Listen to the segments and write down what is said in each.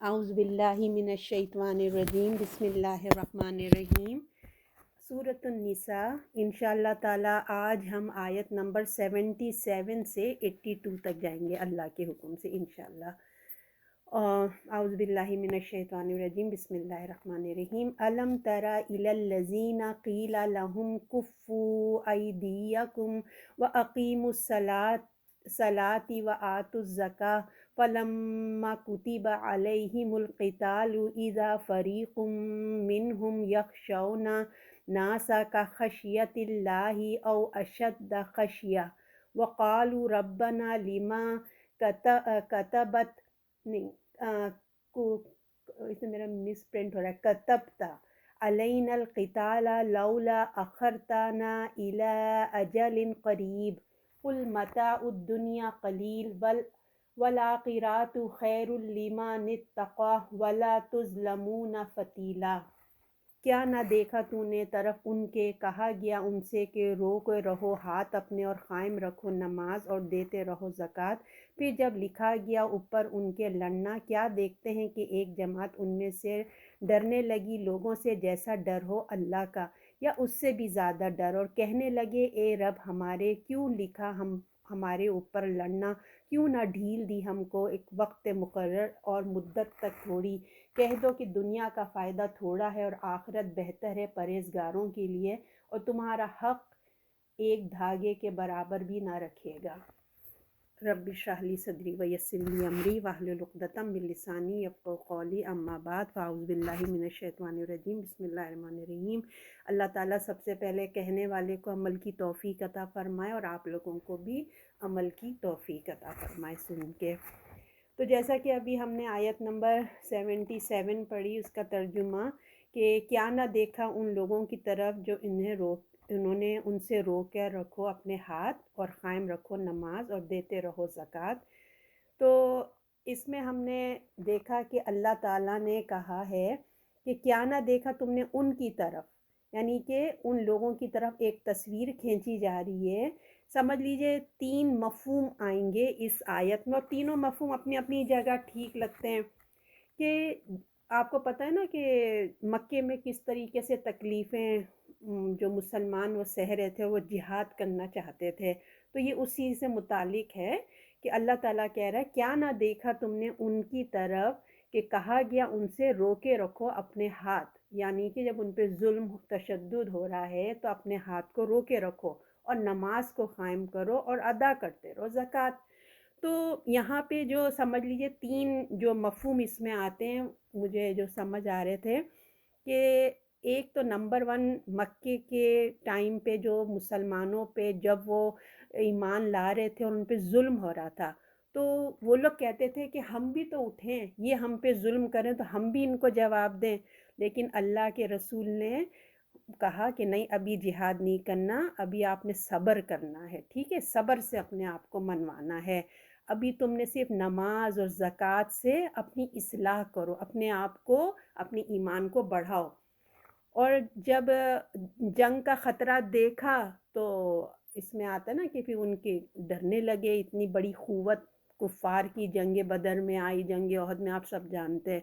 اعوذ باللہ من الشیطان الرجیم، بسم اللہ الرحمن الرحیم۔ سورۃ النساء، انشاءاللہ تعالی آج ہم آیت نمبر 77 سے 82 تک جائیں گے اللہ کے حکم سے انشاءاللہ۔ اعوذ باللہ من الشیطان الرجیم، بسم اللہ الرحمن الرحیم۔ الم تر الی الذین قیل لهم کفوا ایدیکم واقیموا الصلاۃ وآتوا الزکاۃ فلما كتب عليهم القتال إذا فريق منهم يخشون الناس كخشية الله أو أشد خشية وقالوا ربنا لما كتبت اس میں میرا مس پرنٹ ہو رہا ہے كتبت علينا القتال لولا أخرتنا إلى أجل قريب قل متاع الدنيا قليل والآخرۃ خیر لمن اتقی ولا تظلمون فتیلا۔ کیا نہ دیکھا تو نے طرف ان کے کہا گیا ان سے کہ روکے رہو ہاتھ اپنے اور قائم رکھو نماز اور دیتے رہو زکوٰۃ، پھر جب لکھا گیا اوپر ان کے لڑنا، کیا دیکھتے ہیں کہ ایک جماعت ان میں سے ڈرنے لگی لوگوں سے جیسا ڈر ہو اللہ کا یا اس سے بھی زیادہ ڈر، اور کہنے لگے اے رب ہمارے کیوں لکھا ہمارے اوپر لڑنا، کیوں نہ ڈھیل دی ہم کو ایک وقت مقرر اور مدت تک تھوڑی۔ کہہ دو کہ دنیا کا فائدہ تھوڑا ہے اور آخرت بہتر ہے پرہیزگاروں کے لیے، اور تمہارا حق ایک دھاگے کے برابر بھی نہ رکھے گا۔ رب اشرح لی صدری ویسر لی امری واحلل عقدۃ من لسانی یفقہوا قولی، اما بعد فاعوذ باللہ من الشیطان الرجیم، بسم اللہ الرحمن الرحیم۔ اللہ تعالیٰ سب سے پہلے کہنے والے کو عمل کی توفیق عطا فرمائے اور آپ لوگوں کو بھی عمل کی توفیق عطا فرمائے سن کے۔ تو جیسا کہ ابھی ہم نے آیت نمبر 77 پڑھی، اس کا ترجمہ کہ کیا نہ دیکھا ان لوگوں کی طرف جو انہوں نے ان سے روک کر رکھو اپنے ہاتھ اور قائم رکھو نماز اور دیتے رہو زکوٰۃ۔ تو اس میں ہم نے دیکھا کہ اللہ تعالیٰ نے کہا ہے کہ کیا نہ دیکھا تم نے ان کی طرف، یعنی کہ ان لوگوں کی طرف ایک تصویر کھینچی جا رہی ہے۔ سمجھ لیجئے 3 مفہوم آئیں گے اس آیت میں، اور تینوں مفہوم اپنی اپنی جگہ ٹھیک لگتے ہیں۔ کہ آپ کو پتہ ہے نا کہ مکے میں کس طریقے سے تکلیفیں جو مسلمان وہ سہ رہے تھے، وہ جہاد کرنا چاہتے تھے، تو یہ اسی سے متعلق ہے کہ اللہ تعالیٰ کہہ رہا ہے کیا نہ دیکھا تم نے ان کی طرف کہ کہا گیا ان سے روکے رکھو اپنے ہاتھ، یعنی کہ جب ان پہ ظلم تشدد ہو رہا ہے تو اپنے ہاتھ کو روکے رکھو اور نماز کو قائم کرو اور ادا کرتے رہو زکوٰۃ۔ تو یہاں پہ جو سمجھ لیجئے 3 جو مفہوم اس میں آتے ہیں مجھے جو سمجھ آ رہے تھے، کہ ایک تو نمبر 1 مکے کے ٹائم پہ جو مسلمانوں پہ جب وہ ایمان لا رہے تھے اور ان پہ ظلم ہو رہا تھا، تو وہ لوگ کہتے تھے کہ ہم بھی تو اٹھیں، یہ ہم پہ ظلم کریں تو ہم بھی ان کو جواب دیں، لیکن اللہ کے رسول نے کہا کہ نہیں، ابھی جہاد نہیں کرنا، ابھی آپ نے صبر کرنا ہے، ٹھیک ہے، صبر سے اپنے آپ کو منوانا ہے، ابھی تم نے صرف نماز اور زکوٰۃ سے اپنی اصلاح کرو، اپنے آپ کو اپنی ایمان کو بڑھاؤ۔ اور جب جنگ کا خطرہ دیکھا تو اس میں آتا ہے نا کہ پھر ان کے ڈرنے لگے، اتنی بڑی قوت کفار کی جنگ بدر میں آئی، جنگ احد میں آپ سب جانتے ہیں۔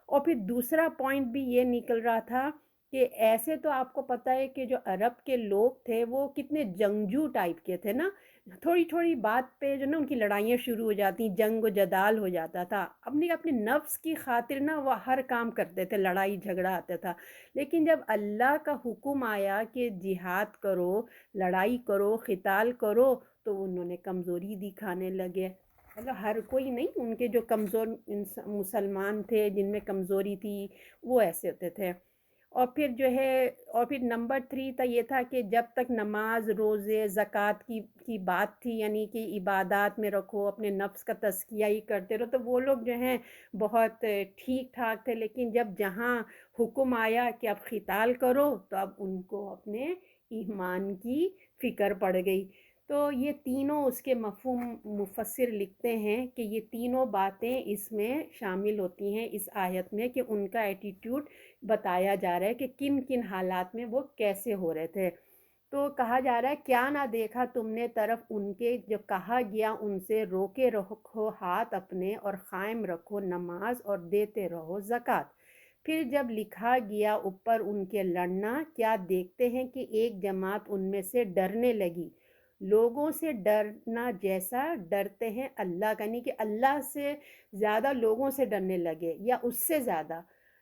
اور پھر دوسرا پوائنٹ بھی یہ نکل رہا تھا کہ ایسے تو آپ کو پتہ ہے کہ جو عرب کے لوگ تھے وہ کتنے جنگجو ٹائپ کے تھے نا، تھوڑی تھوڑی بات پہ جو نا ان کی لڑائیاں شروع ہو جاتی، جنگ و جدال ہو جاتا تھا، اپنے نفس کی خاطر نا وہ ہر کام کرتے تھے، لڑائی جھگڑا آتا تھا۔ لیکن جب اللہ کا حکم آیا کہ جہاد کرو، لڑائی کرو، قتال کرو، تو انہوں نے کمزوری دکھانے لگے۔ مطلب ہر کوئی نہیں، ان کے جو کمزور مسلمان تھے جن میں کمزوری تھی وہ ایسے ہوتے تھے۔ اور پھر جو ہے، اور پھر نمبر 3 تھا یہ تھا کہ جب تک نماز روزے زکوٰۃ کی بات تھی، یعنی کہ عبادات میں رکھو، اپنے نفس کا تزکیہ ہی کرتے رہو، تو وہ لوگ جو ہیں بہت ٹھیک ٹھاک تھے۔ لیکن جب جہاں حکم آیا کہ اب قتال کرو تو اب ان کو اپنے ایمان کی فکر پڑ گئی۔ تو یہ تینوں اس کے مفہوم مفسر لکھتے ہیں کہ یہ تینوں باتیں اس میں شامل ہوتی ہیں اس آیت میں، کہ ان کا ایٹیٹیوڈ بتایا جا رہا ہے کہ کن کن حالات میں وہ کیسے ہو رہے تھے۔ تو کہا جا رہا ہے کیا نہ دیکھا تم نے طرف ان کے جو کہا گیا ان سے روکے رکھو ہاتھ اپنے اور قائم رکھو نماز اور دیتے رہو زکوٰۃ۔ پھر جب لکھا گیا اوپر ان کے لڑنا، کیا دیکھتے ہیں کہ ایک جماعت ان میں سے ڈرنے لگی، لوگوں سے ڈرنا جیسا ڈرتے ہیں اللہ کا، یعنی کہ اللہ سے زیادہ لوگوں سے ڈرنے لگے یا اس سے زیادہ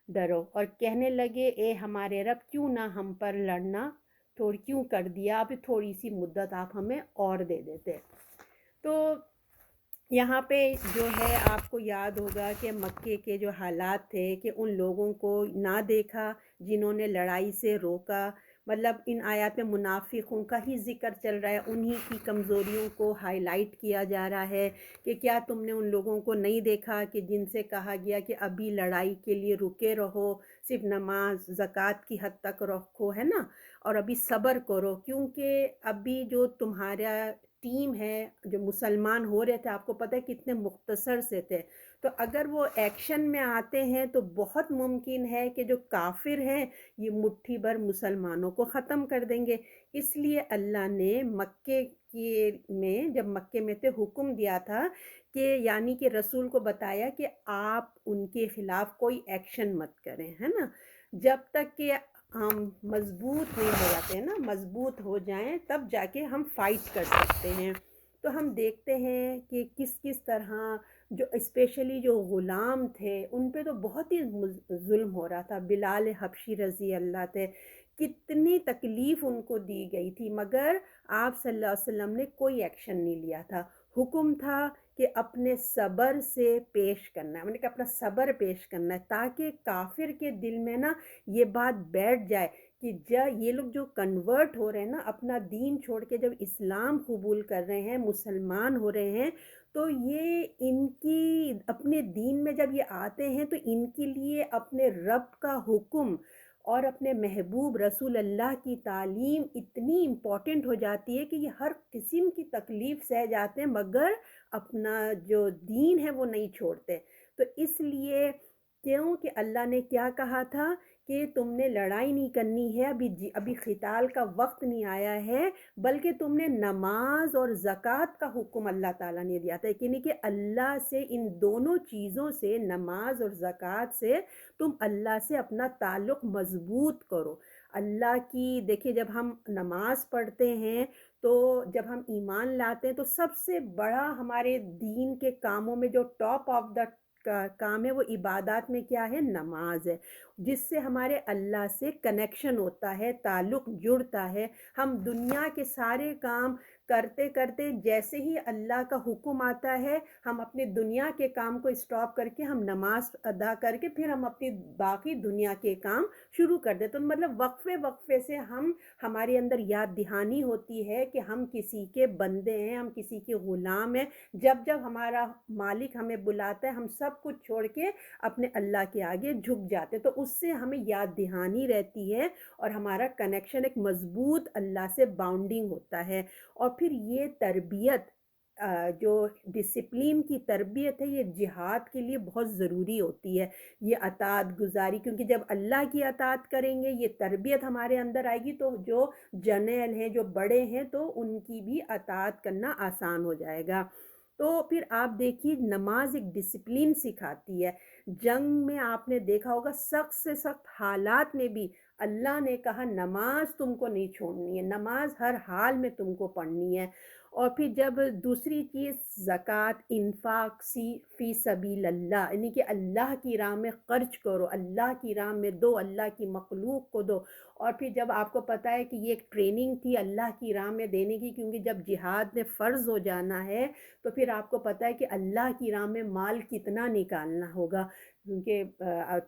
ڈرو، اور کہنے لگے اے ہمارے رب کیوں نہ ہم پر لڑنا تھوڑی کیوں کر دیا، اب تھوڑی سی مدت آپ ہمیں اور دے دیتے۔ تو یہاں پہ جو ہے آپ کو یاد ہوگا کہ مکے کے جو حالات تھے کہ ان لوگوں کو نہ دیکھا جنہوں نے لڑائی سے روکا، مطلب ان آیات میں منافقوں کا ہی ذکر چل رہا ہے، انہی کی کمزوریوں کو ہائی لائٹ کیا جا رہا ہے کہ کیا تم نے ان لوگوں کو نہیں دیکھا کہ جن سے کہا گیا کہ ابھی لڑائی کے لیے رکے رہو، صرف نماز زکوٰۃ کی حد تک رکھو، ہے نا، اور ابھی صبر کرو، کیونکہ ابھی جو تمہارا ٹیم ہے جو مسلمان ہو رہے تھے، آپ کو پتہ ہے کتنے مختصر سے تھے، تو اگر وہ ایکشن میں آتے ہیں تو بہت ممکن ہے کہ جو کافر ہیں یہ مٹھی بھر مسلمانوں کو ختم کر دیں گے۔ اس لیے اللہ نے مکے کے میں جب مکے میں تھے حکم دیا تھا کہ یعنی کہ رسول کو بتایا کہ آپ ان کے خلاف کوئی ایکشن مت کریں، ہے نا، جب تک کہ ہم مضبوط نہیں ہو جاتے ہیں نا، مضبوط ہو جائیں تب جا کے ہم فائٹ کر سکتے ہیں۔ تو ہم دیکھتے ہیں کہ کس کس طرح جو اسپیشلی جو غلام تھے ان پہ تو بہت ہی ظلم ہو رہا تھا، بلال حبشی رضی اللہ تھے، کتنی تکلیف ان کو دی گئی تھی، مگر آپ صلی اللہ علیہ وسلم نے کوئی ایکشن نہیں لیا تھا۔ حکم تھا کہ اپنے صبر سے پیش کرنا ہے، میں نے کہا اپنا صبر پیش کرنا ہے تاکہ کافر کے دل میں نا یہ بات بیٹھ جائے کہ یہ لوگ جو کنورٹ ہو رہے ہیں نا، اپنا دین چھوڑ کے جب اسلام قبول کر رہے ہیں، مسلمان ہو رہے ہیں، تو یہ ان کی اپنے دین میں جب یہ آتے ہیں تو ان کے لیے اپنے رب کا حکم اور اپنے محبوب رسول اللہ کی تعلیم اتنی امپورٹنٹ ہو جاتی ہے کہ یہ ہر قسم کی تکلیف سہ جاتے ہیں مگر اپنا جو دین ہے وہ نہیں چھوڑتے۔ تو اس لیے کیوں کہ اللہ نے کیا کہا تھا کہ تم نے لڑائی نہیں کرنی ہے، ابھی قتال کا وقت نہیں آیا ہے، بلکہ تم نے نماز اور زکوٰۃ کا حکم اللہ تعالیٰ نے دیا تھا کہ نہیں کہ اللہ سے ان دونوں چیزوں سے، نماز اور زکوٰۃ سے تم اللہ سے اپنا تعلق مضبوط کرو۔ اللہ کی دیکھیں جب ہم نماز پڑھتے ہیں تو جب ہم ایمان لاتے ہیں تو سب سے بڑا ہمارے دین کے کاموں میں جو ٹاپ آف دا کام ہے وہ عبادات میں کیا ہے؟ نماز ہے، جس سے ہمارے اللہ سے کنیکشن ہوتا ہے، تعلق جڑتا ہے۔ ہم دنیا کے سارے کام کرتے کرتے جیسے ہی اللہ کا حکم آتا ہے ہم اپنے دنیا کے کام کو اسٹاپ کر کے ہم نماز ادا کر کے پھر ہم اپنی باقی دنیا کے کام شروع کر دیتے، تو مطلب وقفے وقفے سے ہمارے اندر یاد دہانی ہوتی ہے کہ ہم کسی کے بندے ہیں، ہم کسی کے غلام ہیں۔ جب جب ہمارا مالک ہمیں بلاتا ہے ہم سب کچھ چھوڑ کے اپنے اللہ کے آگے جھک جاتے، تو اس سے ہمیں یاد دہانی رہتی ہے اور ہمارا کنیکشن ایک مضبوط اللہ سے باؤنڈنگ ہوتا ہے۔ اور پھر یہ تربیت جو ڈسپلین کی تربیت ہے یہ جہاد کے لیے بہت ضروری ہوتی ہے، یہ اطاعت گزاری، کیونکہ جب اللہ کی اطاعت کریں گے یہ تربیت ہمارے اندر آئے گی تو جو جرنیل ہیں جو بڑے ہیں تو ان کی بھی اطاعت کرنا آسان ہو جائے گا۔ تو پھر آپ دیکھیے نماز ایک ڈسپلین سکھاتی ہے، جنگ میں آپ نے دیکھا ہوگا سخت سے سخت حالات میں بھی اللہ نے کہا نماز تم کو نہیں چھوڑنی ہے، نماز ہر حال میں تم کو پڑھنی ہے۔ اور پھر جب دوسری چیز زکوٰۃ، انفاق فی سبیل اللہ، یعنی کہ اللہ کی راہ میں خرچ کرو، اللہ کی راہ میں دو، اللہ کی مخلوق کو دو۔ اور پھر جب آپ کو پتہ ہے کہ یہ ایک ٹریننگ تھی اللہ کی راہ میں دینے کی، کیونکہ جب جہاد میں فرض ہو جانا ہے تو پھر آپ کو پتہ ہے کہ اللہ کی راہ میں مال کتنا نکالنا ہوگا، کیونکہ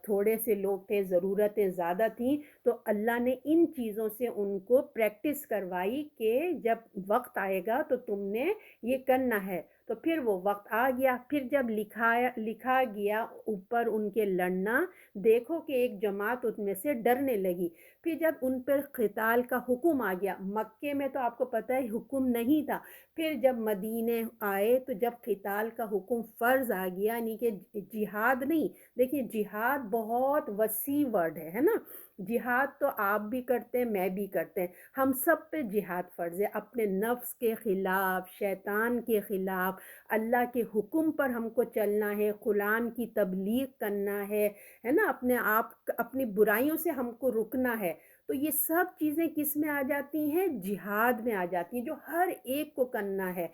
تھوڑے سے لوگ تھے، ضرورتیں زیادہ تھیں، تو اللہ نے ان چیزوں سے ان کو پریکٹس کروائی کہ جب وقت آئے گا تو تم نے یہ کرنا ہے۔ تو پھر وہ وقت آ گیا، پھر جب لکھا گیا اوپر ان کے لڑنا، دیکھو کہ ایک جماعت ان میں سے ڈرنے لگی۔ پھر جب ان پر قتال کا حکم آ گیا، مکے میں تو آپ کو پتہ ہے حکم نہیں تھا، پھر جب مدینے آئے تو جب قتال کا حکم فرض آ گیا، یعنی کہ جہاد نہیں، دیکھیے جہاد بہت وسیع ورڈ ہے نا، جہاد تو آپ بھی کرتے ہیں، میں بھی کرتے ہیں، ہم سب پہ جہاد فرض ہے، اپنے نفس کے خلاف، شیطان کے خلاف، اللہ کے حکم پر ہم کو چلنا ہے، قرآن کی تبلیغ کرنا ہے نا، اپنے آپ اپنی برائیوں سے ہم کو رکنا ہے۔ تو یہ سب چیزیں کس میں آ جاتی ہیں؟ جہاد میں آ جاتی ہیں، جو ہر ایک کو کرنا ہے۔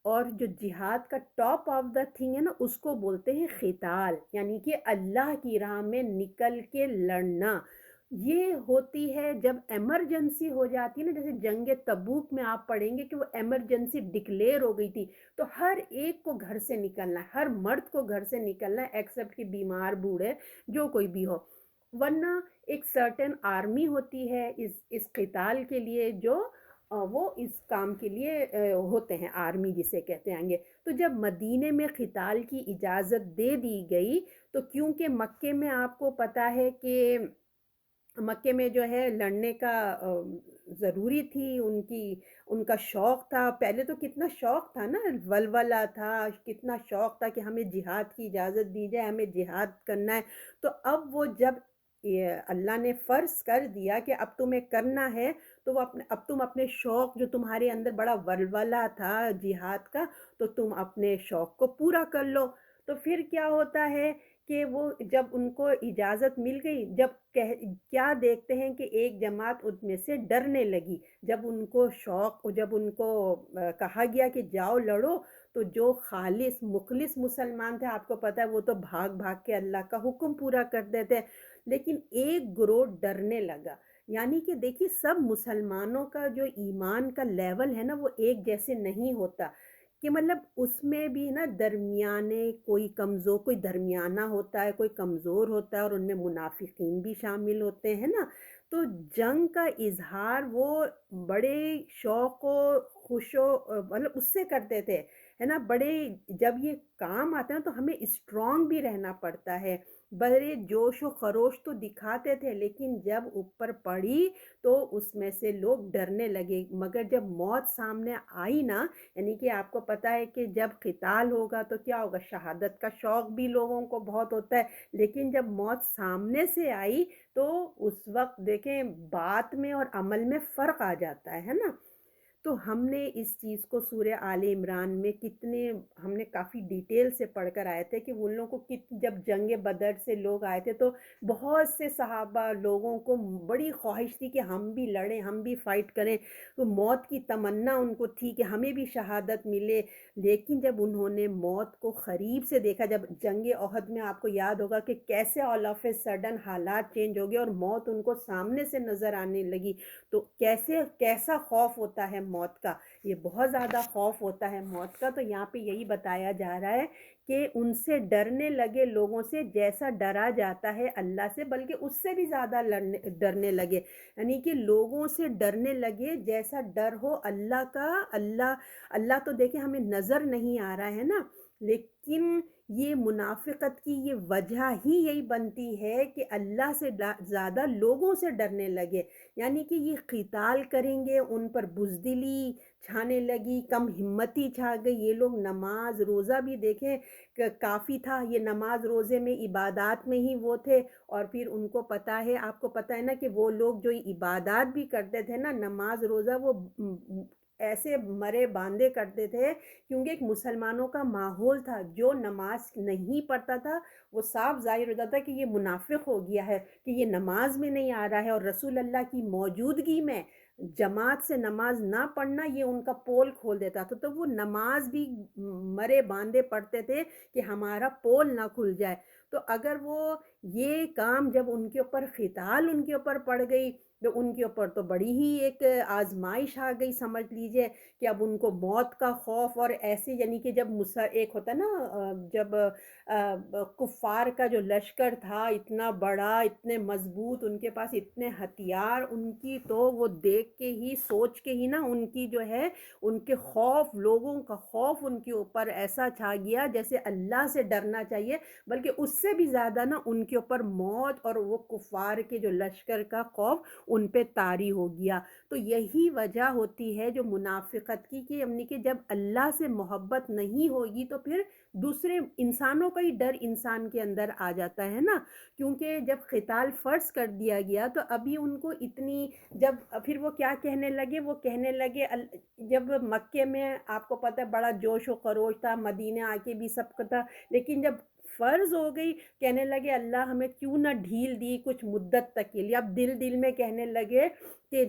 اور جو جہاد کا ٹاپ آف دا تھنگ ہے نا، اس کو بولتے ہیں قتال، یعنی کہ اللہ کی راہ میں نکل کے لڑنا۔ یہ ہوتی ہے جب ایمرجنسی ہو جاتی ہے نا، جیسے جنگ تبوک میں آپ پڑھیں گے کہ وہ ایمرجنسی ڈکلیئر ہو گئی تھی، تو ہر ایک کو گھر سے نکلنا ہے، ہر مرد کو گھر سے نکلنا ہے، ایکسپٹ کہ بیمار بوڑھے جو کوئی بھی ہو، ورنہ ایک سرٹن آرمی ہوتی ہے اس قتال کے لیے، جو وہ اس کام کے لیے ہوتے ہیں، آرمی جسے کہتے ہیں گے۔ تو جب مدینے میں قتال کی اجازت دے دی گئی، تو کیونکہ مکے میں آپ کو پتہ ہے کہ مکے میں جو ہے لڑنے کا ضروری تھی، ان کا شوق تھا، پہلے تو کتنا شوق تھا نا، ولولہ تھا، کتنا شوق تھا کہ ہمیں جہاد کی اجازت دی جائے، ہمیں جہاد کرنا ہے۔ تو اب وہ جب اللہ نے فرض کر دیا کہ اب تمہیں کرنا ہے، تو وہ اب تم اپنے شوق، جو تمہارے اندر بڑا ولولہ تھا جہاد کا، تو تم اپنے شوق کو پورا کر لو۔ تو پھر کیا ہوتا ہے کہ وہ جب ان کو اجازت مل گئی، جب کیا دیکھتے ہیں کہ ایک جماعت ان میں سے ڈرنے لگی، جب ان کو شوق، جب ان کو کہا گیا کہ جاؤ لڑو، تو جو خالص مخلص مسلمان تھے، آپ کو پتہ ہے وہ تو بھاگ بھاگ کے اللہ کا حکم پورا کر دیتے، لیکن ایک گروہ ڈرنے لگا۔ یعنی کہ دیکھیے، سب مسلمانوں کا جو ایمان کا لیول ہے نا، وہ ایک جیسے نہیں ہوتا، کہ مطلب اس میں بھی نا درمیانے، کوئی درمیانہ ہوتا ہے، کوئی کمزور ہوتا ہے، اور ان میں منافقین بھی شامل ہوتے ہیں نا۔ تو جنگ کا اظہار وہ بڑے شوق و خوش و مطلب اس سے کرتے تھے، ہے نا، بڑے، جب یہ کام آتا ہے نا تو ہمیں اسٹرانگ بھی رہنا پڑتا ہے، بڑے جوش و خروش تو دکھاتے تھے، لیکن جب اوپر پڑی تو اس میں سے لوگ ڈرنے لگے، مگر جب موت سامنے آئی نا، یعنی کہ آپ کو پتہ ہے کہ جب قتال ہوگا تو کیا ہوگا، شہادت کا شوق بھی لوگوں کو بہت ہوتا ہے، لیکن جب موت سامنے سے آئی تو اس وقت دیکھیں بات میں اور عمل میں فرق آ جاتا ہے نا۔ تو ہم نے اس چیز کو سورہ آل عمران میں ہم نے کافی ڈیٹیل سے پڑھ کر آئے تھے کہ ان لوگوں کو جب جنگ بدر سے لوگ آئے تھے تو بہت سے صحابہ لوگوں کو بڑی خواہش تھی کہ ہم بھی لڑیں، ہم بھی فائٹ کریں، تو موت کی تمنا ان کو تھی کہ ہمیں بھی شہادت ملے، لیکن جب انہوں نے موت کو قریب سے دیکھا، جب جنگ احد میں آپ کو یاد ہوگا کہ کیسے آل آف اے سڈن حالات چینج ہو گئے اور موت ان کو سامنے سے نظر آنے لگی، تو کیسا خوف ہوتا ہے موت کا، یہ بہت زیادہ خوف ہوتا ہے موت کا۔ تو یہاں پہ یہی بتایا جا رہا ہے کہ ان سے ڈرنے لگے، لوگوں سے جیسا ڈرا جاتا ہے اللہ سے، بلکہ اس سے بھی زیادہ ڈرنے لگے، یعنی کہ لوگوں سے ڈرنے لگے جیسا ڈر ہو اللہ کا۔ اللہ تو دیکھیں ہمیں نظر نہیں آ رہا ہے نا، لیکن یہ منافقت کی یہ وجہ ہی یہی بنتی ہے کہ اللہ سے زیادہ لوگوں سے ڈرنے لگے، یعنی کہ یہ قتال کریں گے، ان پر بزدلی چھانے لگی، کم ہمتی چھا گئی، یہ لوگ نماز روزہ بھی دیکھیں کہ کافی تھا، یہ نماز روزے میں عبادات میں ہی وہ تھے، اور پھر ان کو پتہ ہے، آپ کو پتہ ہے نا کہ وہ لوگ جو عبادات بھی کرتے تھے نا، نماز روزہ، وہ ایسے مرے باندھے کرتے تھے، کیونکہ ایک مسلمانوں کا ماحول تھا، جو نماز نہیں پڑھتا تھا وہ صاف ظاہر ہو جاتا کہ یہ منافق ہو گیا ہے، کہ یہ نماز میں نہیں آ رہا ہے، اور رسول اللہ کی موجودگی میں جماعت سے نماز نہ پڑھنا یہ ان کا پول کھول دیتا تھا، تو وہ نماز بھی مرے باندھے پڑھتے تھے کہ ہمارا پول نہ کھل جائے۔ تو اگر وہ یہ کام جب ان کے اوپر قتال ان کے اوپر پڑ گئی، تو ان کے اوپر تو بڑی ہی ایک آزمائش آ گئی، سمجھ لیجئے کہ اب ان کو موت کا خوف، اور ایسے یعنی کہ جب ایک ہوتا ہے نا، جب کفار کا جو لشکر تھا اتنا بڑا، اتنے مضبوط، ان کے پاس اتنے ہتھیار، ان کی تو وہ دیکھ کے ہی، سوچ کے ہی نا، ان کی جو ہے، ان کے خوف، لوگوں کا خوف ان کے اوپر ایسا چھا گیا جیسے اللہ سے ڈرنا چاہیے، بلکہ اس سے بھی زیادہ نا ان کے اوپر موت اور وہ کفار کے جو لشکر کا خوف ان پہ طاری ہو گیا۔ تو یہی وجہ ہوتی ہے جو منافقت کی، کہ یعنی کہ جب اللہ سے محبت نہیں ہوگی تو پھر دوسرے انسانوں کا ہی ڈر انسان کے اندر آ جاتا ہے نا، کیونکہ جب قتال فرض کر دیا گیا تو ابھی ان کو اتنی، جب پھر وہ کیا کہنے لگے، وہ کہنے لگے جب مکے میں آپ کو پتہ ہے بڑا جوش و خروش تھا، مدینے آ کے بھی سب کا تھا، لیکن جب فرض ہو گئی کہنے لگے اللہ ہمیں کیوں نہ ڈھیل دی کچھ مدت تک کے لیے۔ اب دل دل میں کہنے لگے کہ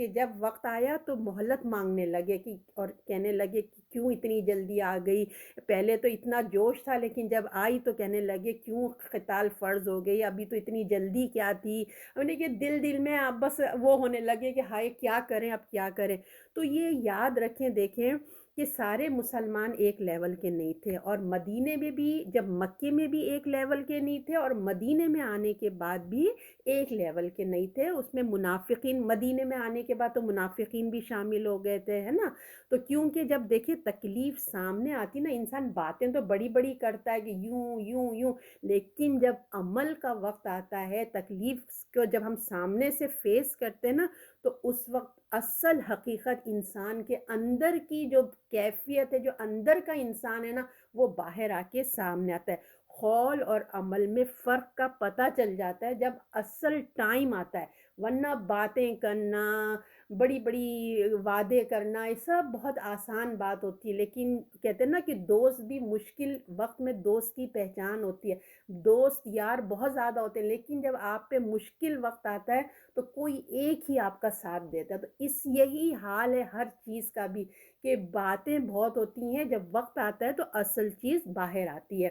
جب وقت آیا تو مہلت مانگنے لگے، کہ اور کہنے لگے کہ کیوں اتنی جلدی آ گئی، پہلے تو اتنا جوش تھا لیکن جب آئی تو کہنے لگے کیوں قتال فرض ہو گئی، ابھی تو اتنی جلدی کیا تھی، یعنی کہ دل دل میں آپ بس وہ ہونے لگے کہ ہائے کیا کریں اب کیا کریں۔ تو یہ یاد رکھیں، دیکھیں کہ سارے مسلمان ایک لیول کے نہیں تھے، اور مدینے میں بھی، جب مکے میں بھی ایک لیول کے نہیں تھے اور مدینے میں آنے کے بعد بھی ایک لیول کے نہیں تھے۔ اس میں منافقین، مدینے میں آنے کے بعد تو منافقین بھی شامل ہو گئے تھے، ہے نا۔ تو کیونکہ جب دیکھیں تکلیف سامنے آتی نا، انسان باتیں تو بڑی بڑی کرتا ہے کہ یوں یوں یوں، لیکن جب عمل کا وقت آتا ہے، تکلیف کو جب ہم سامنے سے فیس کرتے ہیں نا، تو اس وقت اصل حقیقت انسان کے اندر کی جو کیفیت ہے، جو اندر کا انسان ہے نا، وہ باہر آ کے سامنے آتا ہے۔ قول اور عمل میں فرق کا پتہ چل جاتا ہے جب اصل ٹائم آتا ہے، ورنہ باتیں کرنا، بڑی بڑی وعدے کرنا، یہ سب بہت آسان بات ہوتی ہے، لیکن کہتے ہیں نا کہ دوست بھی مشکل وقت میں دوست کی پہچان ہوتی ہے۔ دوست یار بہت زیادہ ہوتے ہیں، لیکن جب آپ پہ مشکل وقت آتا ہے تو کوئی ایک ہی آپ کا ساتھ دیتا ہے۔ تو یہی حال ہے ہر چیز کا بھی، کہ باتیں بہت ہوتی ہیں، جب وقت آتا ہے تو اصل چیز باہر آتی ہے۔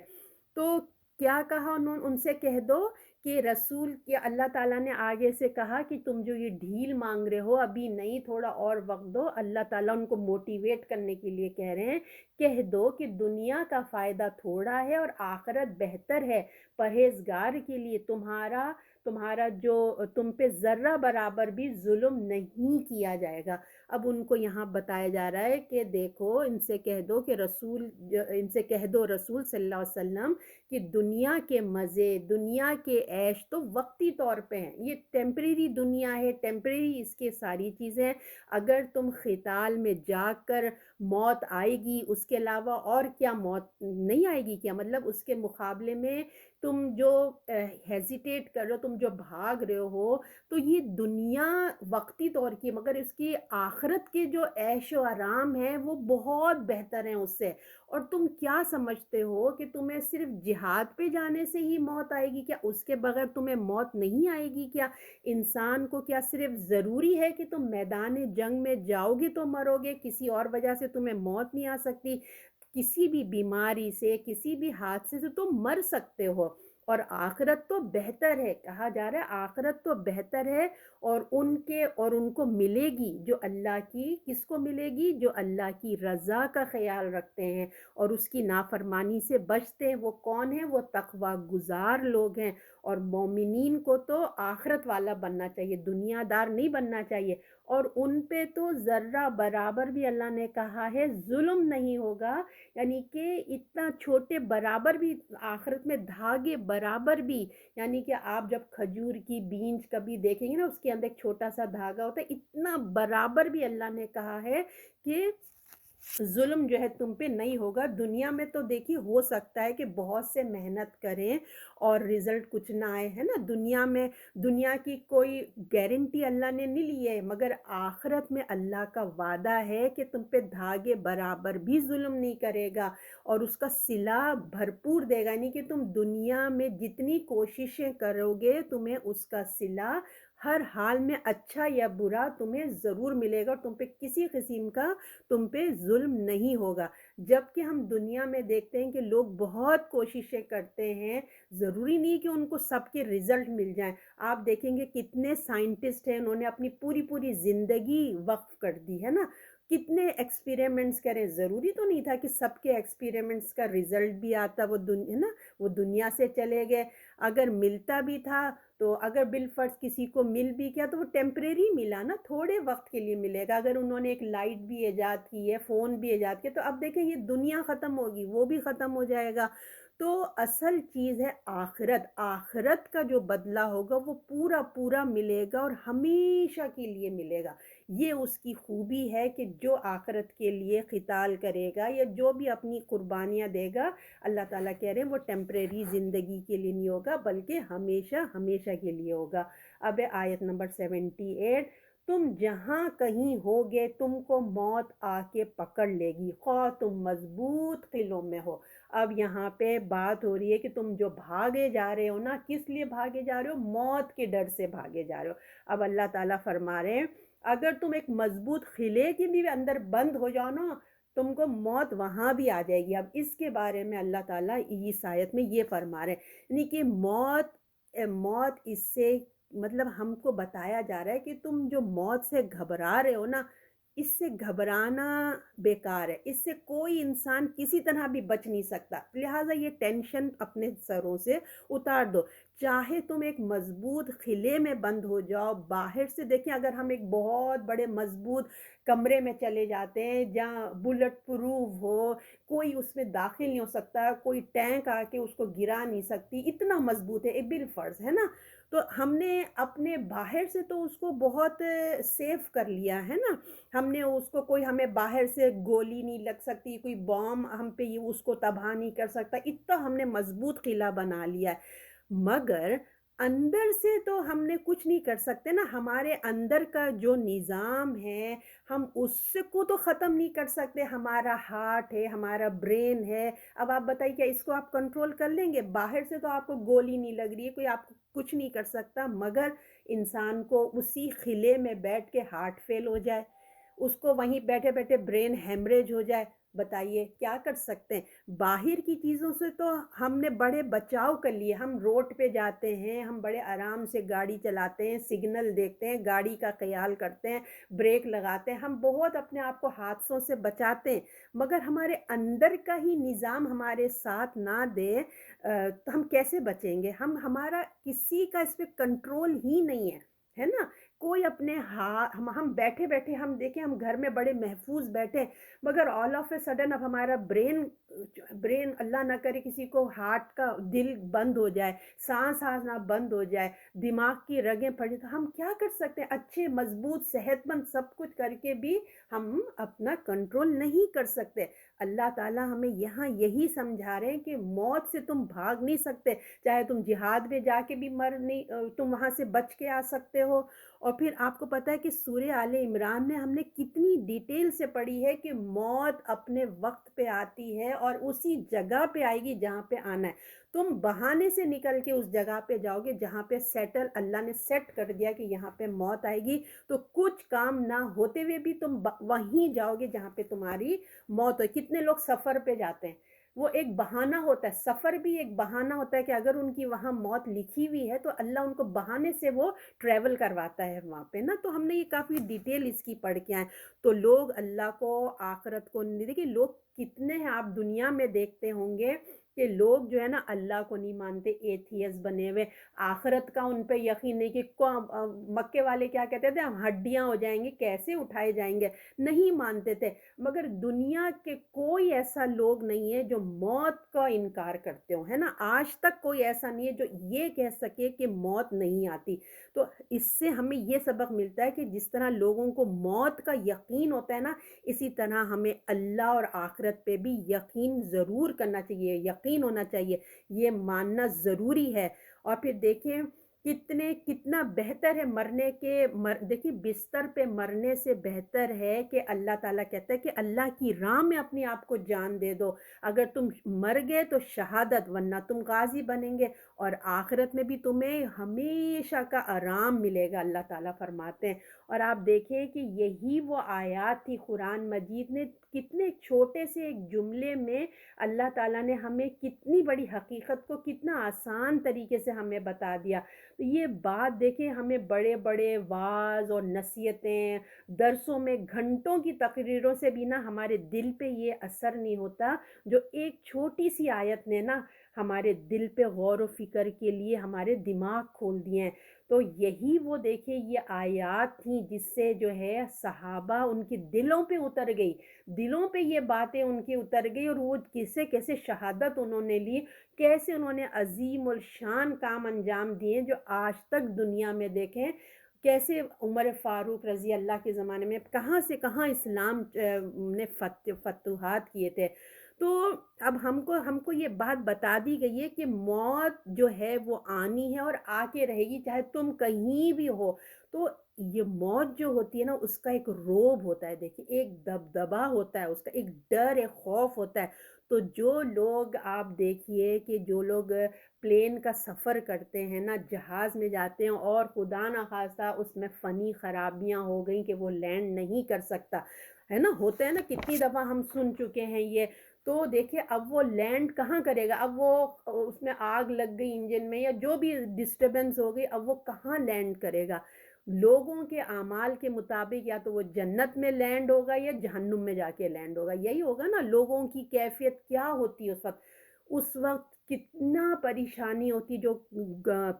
تو کیا کہا ان سے کہہ دو کہ رسول کے اللہ تعالیٰ نے آگے سے کہا کہ تم جو یہ ڈھیل مانگ رہے ہو ابھی نہیں، تھوڑا اور وقت دو۔ اللہ تعالیٰ ان کو موٹیویٹ کرنے کے لیے کہہ رہے ہیں، کہہ دو کہ دنیا کا فائدہ تھوڑا ہے اور آخرت بہتر ہے، پرہیزگار کے لیے تمہارا جو تم پہ ذرہ برابر بھی ظلم نہیں کیا جائے گا۔ اب ان کو یہاں بتایا جا رہا ہے کہ دیکھو، ان سے کہہ دو رسول صلی اللہ علیہ وسلم کہ دنیا کے مزے، دنیا کے عیش تو وقتی طور پہ ہیں، یہ ٹیمپریری دنیا ہے، ٹیمپریری اس کے ساری چیزیں ہیں۔ اگر تم قتال میں جا کر موت آئے گی، اس کے علاوہ اور کیا موت نہیں آئے گی کیا؟ مطلب اس کے مقابلے میں تم جو ہیزیٹیٹ کر رہے ہو، تم جو بھاگ رہے ہو، تو یہ دنیا وقتی طور کی، مگر اس کی آخرت کے جو عیش و آرام ہیں وہ بہت بہتر ہیں اس سے۔ اور تم کیا سمجھتے ہو کہ تمہیں صرف جہاد پہ جانے سے ہی موت آئے گی کیا؟ اس کے بغیر تمہیں موت نہیں آئے گی کیا؟ انسان کو کیا صرف ضروری ہے کہ تم میدان جنگ میں جاؤ گے تو مرو گے، کسی اور وجہ سے تمہیں موت نہیں آ سکتی؟ کسی بھی بیماری سے، کسی بھی حادثے سے تم مر سکتے ہو، اور آخرت تو بہتر ہے، کہا جا رہا ہے آخرت تو بہتر ہے، اور ان کو ملے گی جو اللہ کی، کس کو ملے گی؟ جو اللہ کی رضا کا خیال رکھتے ہیں اور اس کی نافرمانی سے بچتے ہیں۔ وہ کون ہیں؟ وہ تقوی گزار لوگ ہیں۔ اور مومنین کو تو آخرت والا بننا چاہیے، دنیا دار نہیں بننا چاہیے، اور ان پہ تو ذرہ برابر بھی اللہ نے کہا ہے ظلم نہیں ہوگا، یعنی کہ اتنا چھوٹے برابر بھی، آخرت میں دھاگے برابر بھی، یعنی کہ آپ جب کھجور کی بیج کبھی دیکھیں گے نا، اس کے اندر ایک چھوٹا سا دھاگا ہوتا ہے، اتنا برابر بھی اللہ نے کہا ہے کہ ظلم جو ہے تم پہ نہیں ہوگا۔ دنیا میں تو دیکھیے ہو سکتا ہے کہ بہت سے محنت کریں اور رزلٹ کچھ نہ آئے، ہے نا، دنیا کی کوئی گارنٹی اللہ نے نہیں لی ہے، مگر آخرت میں اللہ کا وعدہ ہے کہ تم پہ دھاگے برابر بھی ظلم نہیں کرے گا، اور اس کا صلہ بھرپور دے گا، یعنی کہ تم دنیا میں جتنی کوششیں کرو گے تمہیں اس کا صلہ ہر حال میں اچھا یا برا تمہیں ضرور ملے گا، اور تم پہ کسی قسم کا تم پہ ظلم نہیں ہوگا۔ جبکہ ہم دنیا میں دیکھتے ہیں کہ لوگ بہت کوششیں کرتے ہیں، ضروری نہیں کہ ان کو سب کے رزلٹ مل جائیں۔ آپ دیکھیں گے کتنے سائنٹسٹ ہیں، انہوں نے اپنی پوری زندگی وقف کر دی ہے نا، کتنے ایکسپیریمنٹس کریں، ضروری تو نہیں تھا کہ سب کے ایکسپیریمنٹس کا رزلٹ بھی آتا، وہ دنیا سے چلے گئے۔ اگر ملتا بھی تھا تو اگر بالفرض کسی کو مل بھی گیا تو وہ ٹیمپریری ملا نا، تھوڑے وقت کے لیے ملے گا۔ اگر انہوں نے ایک لائٹ بھی ایجاد کی ہے، فون بھی ایجاد کیا، تو اب دیکھیں یہ دنیا ختم ہوگی، وہ بھی ختم ہو جائے گا۔ تو اصل چیز ہے آخرت، آخرت کا جو بدلہ ہوگا وہ پورا پورا ملے گا اور ہمیشہ کے لیے ملے گا۔ یہ اس کی خوبی ہے کہ جو آخرت کے لیے قتال کرے گا یا جو بھی اپنی قربانیاں دے گا، اللہ تعالیٰ کہہ رہے ہیں وہ ٹیمپریری زندگی کے لیے نہیں ہوگا بلکہ ہمیشہ ہمیشہ کے لیے ہوگا۔ اب ہے آیت نمبر 78، تم جہاں کہیں ہوگے تم کو موت آ کے پکڑ لے گی، خواہ تم مضبوط قلعوں میں ہو۔ اب یہاں پہ بات ہو رہی ہے کہ تم جو بھاگے جا رہے ہو نا، کس لیے بھاگے جا رہے ہو؟ موت کے ڈر سے بھاگے جا رہے ہو۔ اب اللہ تعالیٰ فرما رہے ہیں اگر تم ایک مضبوط قلعے کے بھی اندر بند ہو جاؤ نا، تم کو موت وہاں بھی آ جائے گی۔ اب اس کے بارے میں اللہ تعالیٰ اس آیت میں یہ فرما رہے ہیں، یعنی کہ موت اس سے مطلب ہم کو بتایا جا رہا ہے کہ تم جو موت سے گھبرا رہے ہو نا، اس سے گھبرانا بیکار ہے، اس سے کوئی انسان کسی طرح بھی بچ نہیں سکتا، لہٰذا یہ ٹینشن اپنے سروں سے اتار دو۔ چاہے تم ایک مضبوط قلعے میں بند ہو جاؤ، باہر سے دیکھیں اگر ہم ایک بہت بڑے مضبوط کمرے میں چلے جاتے ہیں جہاں بلٹ پروف ہو، کوئی اس میں داخل نہیں ہو سکتا، کوئی ٹینک آ کے اس کو گرا نہیں سکتی، اتنا مضبوط ہے بالفرض ہے نا، تو ہم نے اپنے باہر سے تو اس کو بہت سیف کر لیا ہے نا، ہم نے اس کو کوئی ہمیں باہر سے گولی نہیں لگ سکتی، کوئی بام ہم پہ اس کو تباہ نہیں کر سکتا، اتنا ہم نے مضبوط قلعہ بنا لیا ہے۔ مگر اندر سے تو ہم نے کچھ نہیں کر سکتے نا، ہمارے اندر کا جو نظام ہے ہم اس کو تو ختم نہیں کر سکتے، ہمارا ہارٹ ہے، ہمارا برین ہے۔ اب آپ بتائیے کیا اس کو آپ کنٹرول کر لیں گے؟ باہر سے تو آپ کو گولی نہیں لگ رہی ہے، کوئی آپ کو کچھ نہیں کر سکتا، مگر انسان کو اسی قلعے میں بیٹھ کے ہارٹ فیل ہو جائے، اس کو وہیں بیٹھے بیٹھے برین ہیمریج ہو جائے، بتائیے کیا کر سکتے ہیں؟ باہر کی چیزوں سے تو ہم نے بڑے بچاؤ کر لیے، ہم روڈ پہ جاتے ہیں، ہم بڑے آرام سے گاڑی چلاتے ہیں، سگنل دیکھتے ہیں، گاڑی کا خیال کرتے ہیں، بریک لگاتے ہیں، ہم بہت اپنے آپ کو حادثوں سے بچاتے ہیں، مگر ہمارے اندر کا ہی نظام ہمارے ساتھ نہ دے تو ہم کیسے بچیں گے؟ ہمارا کسی کا اس پہ کنٹرول ہی نہیں ہے نا، کوئی اپنے ہم بیٹھے بیٹھے ہم دیکھیں ہم گھر میں بڑے محفوظ بیٹھے، مگر آل آف اے سڈن اب ہمارا برین اللہ نہ کرے کسی کو ہارٹ کا دل بند ہو جائے، سانس آنا بند ہو جائے، دماغ کی رگیں پھٹ جائیں، تو ہم کیا کر سکتے ہیں؟ اچھے مضبوط صحت مند سب کچھ کر کے بھی ہم اپنا کنٹرول نہیں کر سکتے۔ اللہ تعالیٰ ہمیں یہاں یہی سمجھا رہے ہیں کہ موت سے تم بھاگ نہیں سکتے، چاہے تم جہاد میں جا کے بھی مر نہیں، تم وہاں سے بچ کے آ سکتے ہو۔ اور پھر آپ کو پتہ ہے کہ سورہ آل عمران میں ہم نے کتنی ڈیٹیل سے پڑھی ہے کہ موت اپنے وقت پہ آتی ہے اور اسی جگہ پہ آئے گی جہاں پہ آنا ہے، تم بہانے سے نکل کے اس جگہ پہ جاؤ گے جہاں پہ اللہ نے سیٹ کر دیا کہ یہاں پہ موت آئے گی، تو کچھ کام نہ ہوتے ہوئے بھی تم وہیں جاؤ گے جہاں پہ تمہاری موت ہو۔ کتنے لوگ سفر پہ جاتے ہیں، وہ ایک بہانہ ہوتا ہے، سفر بھی ایک بہانہ ہوتا ہے کہ اگر ان کی وہاں موت لکھی ہوئی ہے تو اللہ ان کو بہانے سے وہ ٹریول کرواتا ہے وہاں پہ نا، تو ہم نے یہ کافی ڈیٹیل اس کی پڑھ کے آئے۔ تو لوگ اللہ کو آخرت کو نہیں، دیکھیے لوگ کتنے ہیں، آپ دنیا میں دیکھتے ہوں گے کہ لوگ جو ہے نا اللہ کو نہیں مانتے، ایتھیس بنے ہوئے، آخرت کا ان پہ یقین نہیں، کہ مکے والے کیا کہتے تھے، ہم ہڈیاں ہو جائیں گے، کیسے اٹھائے جائیں گے، نہیں مانتے تھے۔ مگر دنیا کے کوئی ایسا لوگ نہیں ہے جو موت کا انکار کرتے ہو، ہے نا، آج تک کوئی ایسا نہیں ہے جو یہ کہہ سکے کہ موت نہیں آتی۔ تو اس سے ہمیں یہ سبق ملتا ہے کہ جس طرح لوگوں کو موت کا یقین ہوتا ہے نا، اسی طرح ہمیں اللہ اور آخرت پہ بھی یقین ضرور کرنا چاہیے، یقین ہونا چاہیے، یہ ماننا ضروری ہے۔ اور پھر دیکھیں کتنا بہتر ہے مرنے کے دیکھیے بستر پہ مرنے سے بہتر ہے کہ اللہ تعالیٰ کہتا ہے کہ اللہ کی راہ میں اپنے آپ کو جان دے دو، اگر تم مر گئے تو شہادت، ورنہ تم غازی بنیں گے، اور آخرت میں بھی تمہیں ہمیشہ کا آرام ملے گا، اللہ تعالیٰ فرماتے ہیں۔ اور آپ دیکھیں کہ یہی وہ آیات تھی، قرآن مجید نے کتنے چھوٹے سے ایک جملے میں اللہ تعالیٰ نے ہمیں کتنی بڑی حقیقت کو کتنا آسان طریقے سے ہمیں بتا دیا۔ تو یہ بات دیکھیں، ہمیں بڑے بڑے واعظ اور نصیحتیں، درسوں میں گھنٹوں کی تقریروں سے بھی نا ہمارے دل پہ یہ اثر نہیں ہوتا جو ایک چھوٹی سی آیت نے نا ہمارے دل پہ غور و فکر کے لیے ہمارے دماغ کھول دیے ہیں۔ تو یہی وہ دیکھیں یہ آیات تھیں جس سے جو ہے صحابہ ان کے دلوں پہ اتر گئی، دلوں پہ یہ باتیں ان کے اتر گئی، اور وہ کیسے کیسے شہادت انہوں نے لی، کیسے انہوں نے عظیم الشان کام انجام دیے جو آج تک دنیا میں دیکھیں کیسے عمر فاروق رضی اللہ کے زمانے میں کہاں سے کہاں اسلام نے فتوحات کیے تھے۔ تو اب ہم کو یہ بات بتا دی گئی ہے کہ موت جو ہے وہ آنی ہے اور آ کے رہے گی، چاہے تم کہیں بھی ہو۔ تو یہ موت جو ہوتی ہے نا اس کا ایک روب ہوتا ہے، دیکھیں ایک دبدبا ہوتا ہے، اس کا ایک ڈر ایک خوف ہوتا ہے۔ تو جو لوگ آپ دیکھیے کہ جو لوگ پلین کا سفر کرتے ہیں نا، جہاز میں جاتے ہیں اور خدا نخواستہ اس میں فنی خرابیاں ہو گئیں کہ وہ لینڈ نہیں کر سکتا ہے نا، ہوتا ہے نا، کتنی دفعہ ہم سن چکے ہیں یہ۔ تو دیکھیے اب وہ لینڈ کہاں کرے گا، اب وہ اس میں آگ لگ گئی انجن میں یا جو بھی ڈسٹربنس ہو گئی، اب وہ کہاں لینڈ کرے گا؟ لوگوں کے اعمال کے مطابق یا تو وہ جنت میں لینڈ ہوگا یا جہنم میں جا کے لینڈ ہوگا، یہی ہوگا نا۔ لوگوں کی کیفیت کیا ہوتی ہے اس وقت کتنا پریشانی ہوتی، جو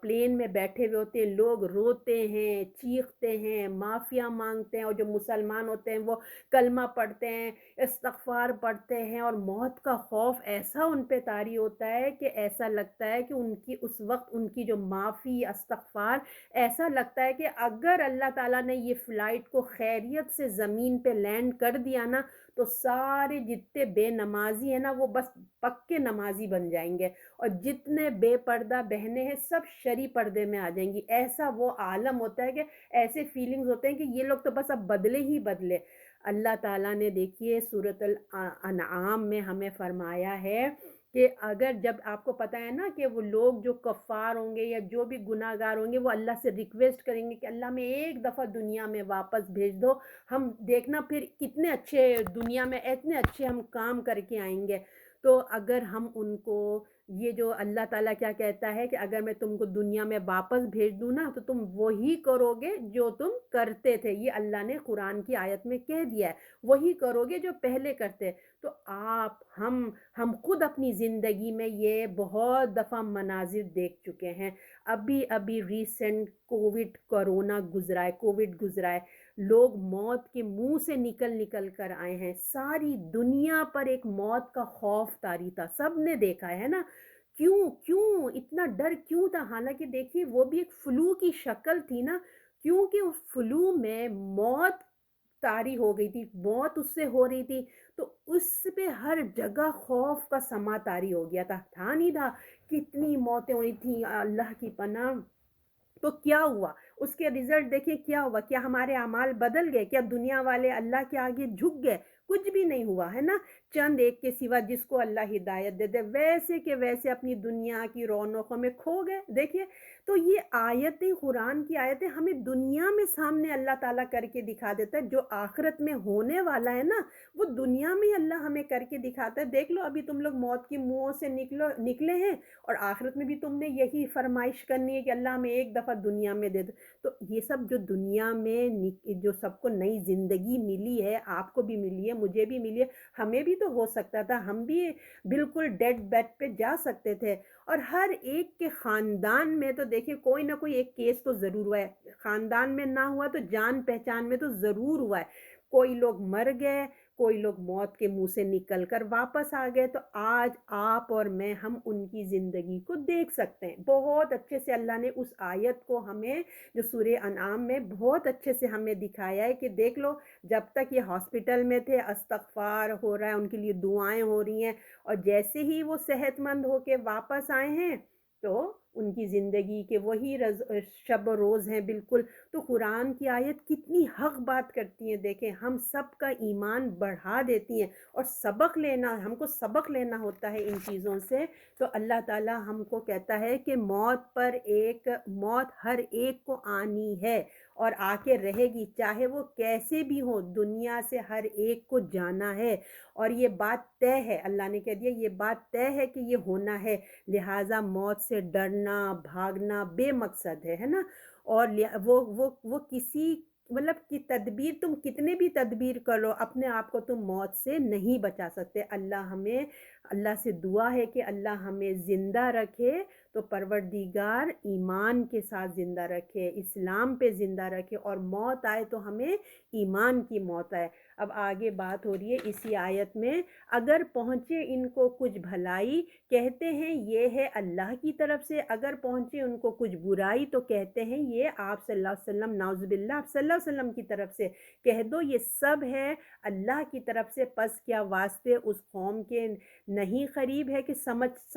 پلین میں بیٹھے ہوئے ہوتے ہیں لوگ روتے ہیں، چیختے ہیں، معافیا مانگتے ہیں، اور جو مسلمان ہوتے ہیں وہ کلمہ پڑھتے ہیں، استغفار پڑھتے ہیں، اور موت کا خوف ایسا ان پہ طاری ہوتا ہے کہ ایسا لگتا ہے کہ ان کی اس وقت ان کی جو معافی استغفار، ایسا لگتا ہے کہ اگر اللہ تعالیٰ نے یہ فلائٹ کو خیریت سے زمین پہ لینڈ کر دیا نا تو سارے جتنے بے نمازی ہیں نا وہ بس پکے نمازی بن جائیں گے، اور جتنے بے پردہ بہنیں ہیں سب شرعی پردے میں آ جائیں گی۔ ایسا وہ عالم ہوتا ہے کہ ایسے فیلنگز ہوتے ہیں کہ یہ لوگ تو بس اب بدلے ہی بدلے۔ اللہ تعالیٰ نے دیکھیے سورۃ الانعام میں ہمیں فرمایا ہے کہ اگر جب آپ کو پتہ ہے نا کہ وہ لوگ جو کفار ہوں گے یا جو بھی گناہ گار ہوں گے وہ اللہ سے ریکویسٹ کریں گے کہ اللہ ہمیں ایک دفعہ دنیا میں واپس بھیج دو، ہم دیکھنا پھر کتنے اچھے دنیا میں اتنے اچھے ہم کام کر کے آئیں گے۔ تو اگر ہم ان کو یہ جو اللہ تعالیٰ کیا کہتا ہے کہ اگر میں تم کو دنیا میں واپس بھیج دوں نا تو تم وہی کرو گے جو تم کرتے تھے، یہ اللہ نے قرآن کی آیت میں کہہ دیا ہے، وہی کرو گے جو پہلے کرتے۔ تو آپ ہم خود اپنی زندگی میں یہ بہت دفعہ مناظر دیکھ چکے ہیں۔ ابھی ابھی ریسنٹ کورونا گزرا ہے، کووڈ گزرا ہے، لوگ موت کے منہ سے نکل کر آئے ہیں، ساری دنیا پر ایک موت کا خوف طاری تھا، سب نے دیکھا ہے نا۔ کیوں کیوں اتنا ڈر کیوں تھا؟ حالانکہ دیکھیے وہ بھی ایک فلو کی شکل تھی نا، کیونکہ اس فلو میں موت طاری ہو گئی تھی، موت اس سے ہو رہی تھی، تو اس پہ ہر جگہ خوف کا سما طاری ہو گیا تھا نہیں تھا؟ کتنی موتیں ہوئی تھیں، اللہ کی پناہ۔ تو کیا ہوا اس کے رزلٹ دیکھیں کیا ہوا؟ کیا ہمارے اعمال بدل گئے؟ کیا دنیا والے اللہ کے آگے جھک گئے؟ کچھ بھی نہیں ہوا ہے نا۔ چند ایک کے سوا جس کو اللہ ہدایت دے دے ویسے کے ویسے اپنی دنیا کی رونقوں میں کھو گئے۔ دیکھیے تو یہ آیتیں، قرآن کی آیتیں ہمیں دنیا میں سامنے اللہ تعالیٰ کر کے دکھا دیتا ہے، جو آخرت میں ہونے والا ہے نا وہ دنیا میں اللہ ہمیں کر کے دکھاتا ہے۔ دیکھ لو ابھی تم لوگ موت کی منہوں سے نکلے ہیں، اور آخرت میں بھی تم نے یہی فرمائش کرنی ہے کہ اللہ ہمیں ایک دفعہ دنیا میں دے دو۔ تو یہ سب جو دنیا میں جو سب کو نئی زندگی ملی ہے، آپ کو بھی ملی ہے، مجھے بھی ملی ہے، ہمیں بھی تو ہو سکتا تھا، ہم بھی بالکل ڈیڈ بیڈ پہ جا سکتے تھے۔ اور ہر ایک کے خاندان میں تو دیکھیں کوئی نہ کوئی ایک کیس تو ضرور ہوا ہے، خاندان میں نہ ہوا تو جان پہچان میں تو ضرور ہوا ہے۔ کوئی لوگ مر گئے، کوئی لوگ موت کے منہ سے نکل کر واپس آ گئے، تو آج آپ اور میں ہم ان کی زندگی کو دیکھ سکتے ہیں بہت اچھے سے۔ اللہ نے اس آیت کو ہمیں جو سورہ انعام میں بہت اچھے سے ہمیں دکھایا ہے کہ دیکھ لو جب تک یہ ہاسپٹل میں تھے استغفار ہو رہا ہے، ان کے لیے دعائیں ہو رہی ہیں، اور جیسے ہی وہ صحت مند ہو کے واپس آئے ہیں تو ان کی زندگی کے وہی شب و روز ہیں بالکل۔ تو قرآن کی آیت کتنی حق بات کرتی ہیں، دیکھیں ہم سب کا ایمان بڑھا دیتی ہیں، اور ہم کو سبق لینا ہوتا ہے ان چیزوں سے۔ تو اللہ تعالیٰ ہم کو کہتا ہے کہ موت ہر ایک کو آنی ہے اور آ کے رہے گی، چاہے وہ کیسے بھی ہو، دنیا سے ہر ایک کو جانا ہے، اور یہ بات طے ہے، اللہ نے کہہ دیا یہ بات طے ہے کہ یہ ہونا ہے، لہٰذا موت سے ڈرنا بھاگنا بے مقصد ہے نا۔ اور وہ کسی مطلب کہ تدبیر، تم کتنے بھی تدبیر کر لو اپنے آپ کو تم موت سے نہیں بچا سکتے۔ اللہ ہمیں اللہ سے دعا ہے کہ اللہ ہمیں زندہ رکھے، تو پروردگار ایمان کے ساتھ زندہ رکھے، اسلام پہ زندہ رکھے، اور موت آئے تو ہمیں ایمان کی موت آئے۔ اب آگے بات ہو رہی ہے اسی آیت میں، اگر پہنچے ان کو کچھ بھلائی کہتے ہیں یہ ہے اللہ کی طرف سے، اگر پہنچے ان کو کچھ برائی تو کہتے ہیں یہ آپ صلی اللہ علیہ وسلم، نعوذ باللہ، آپ صلی اللہ علیہ وسلم کی طرف سے، کہہ دو یہ سب ہے اللہ کی طرف سے، پس کیا واسطے اس قوم کے نہیں قریب ہے کہ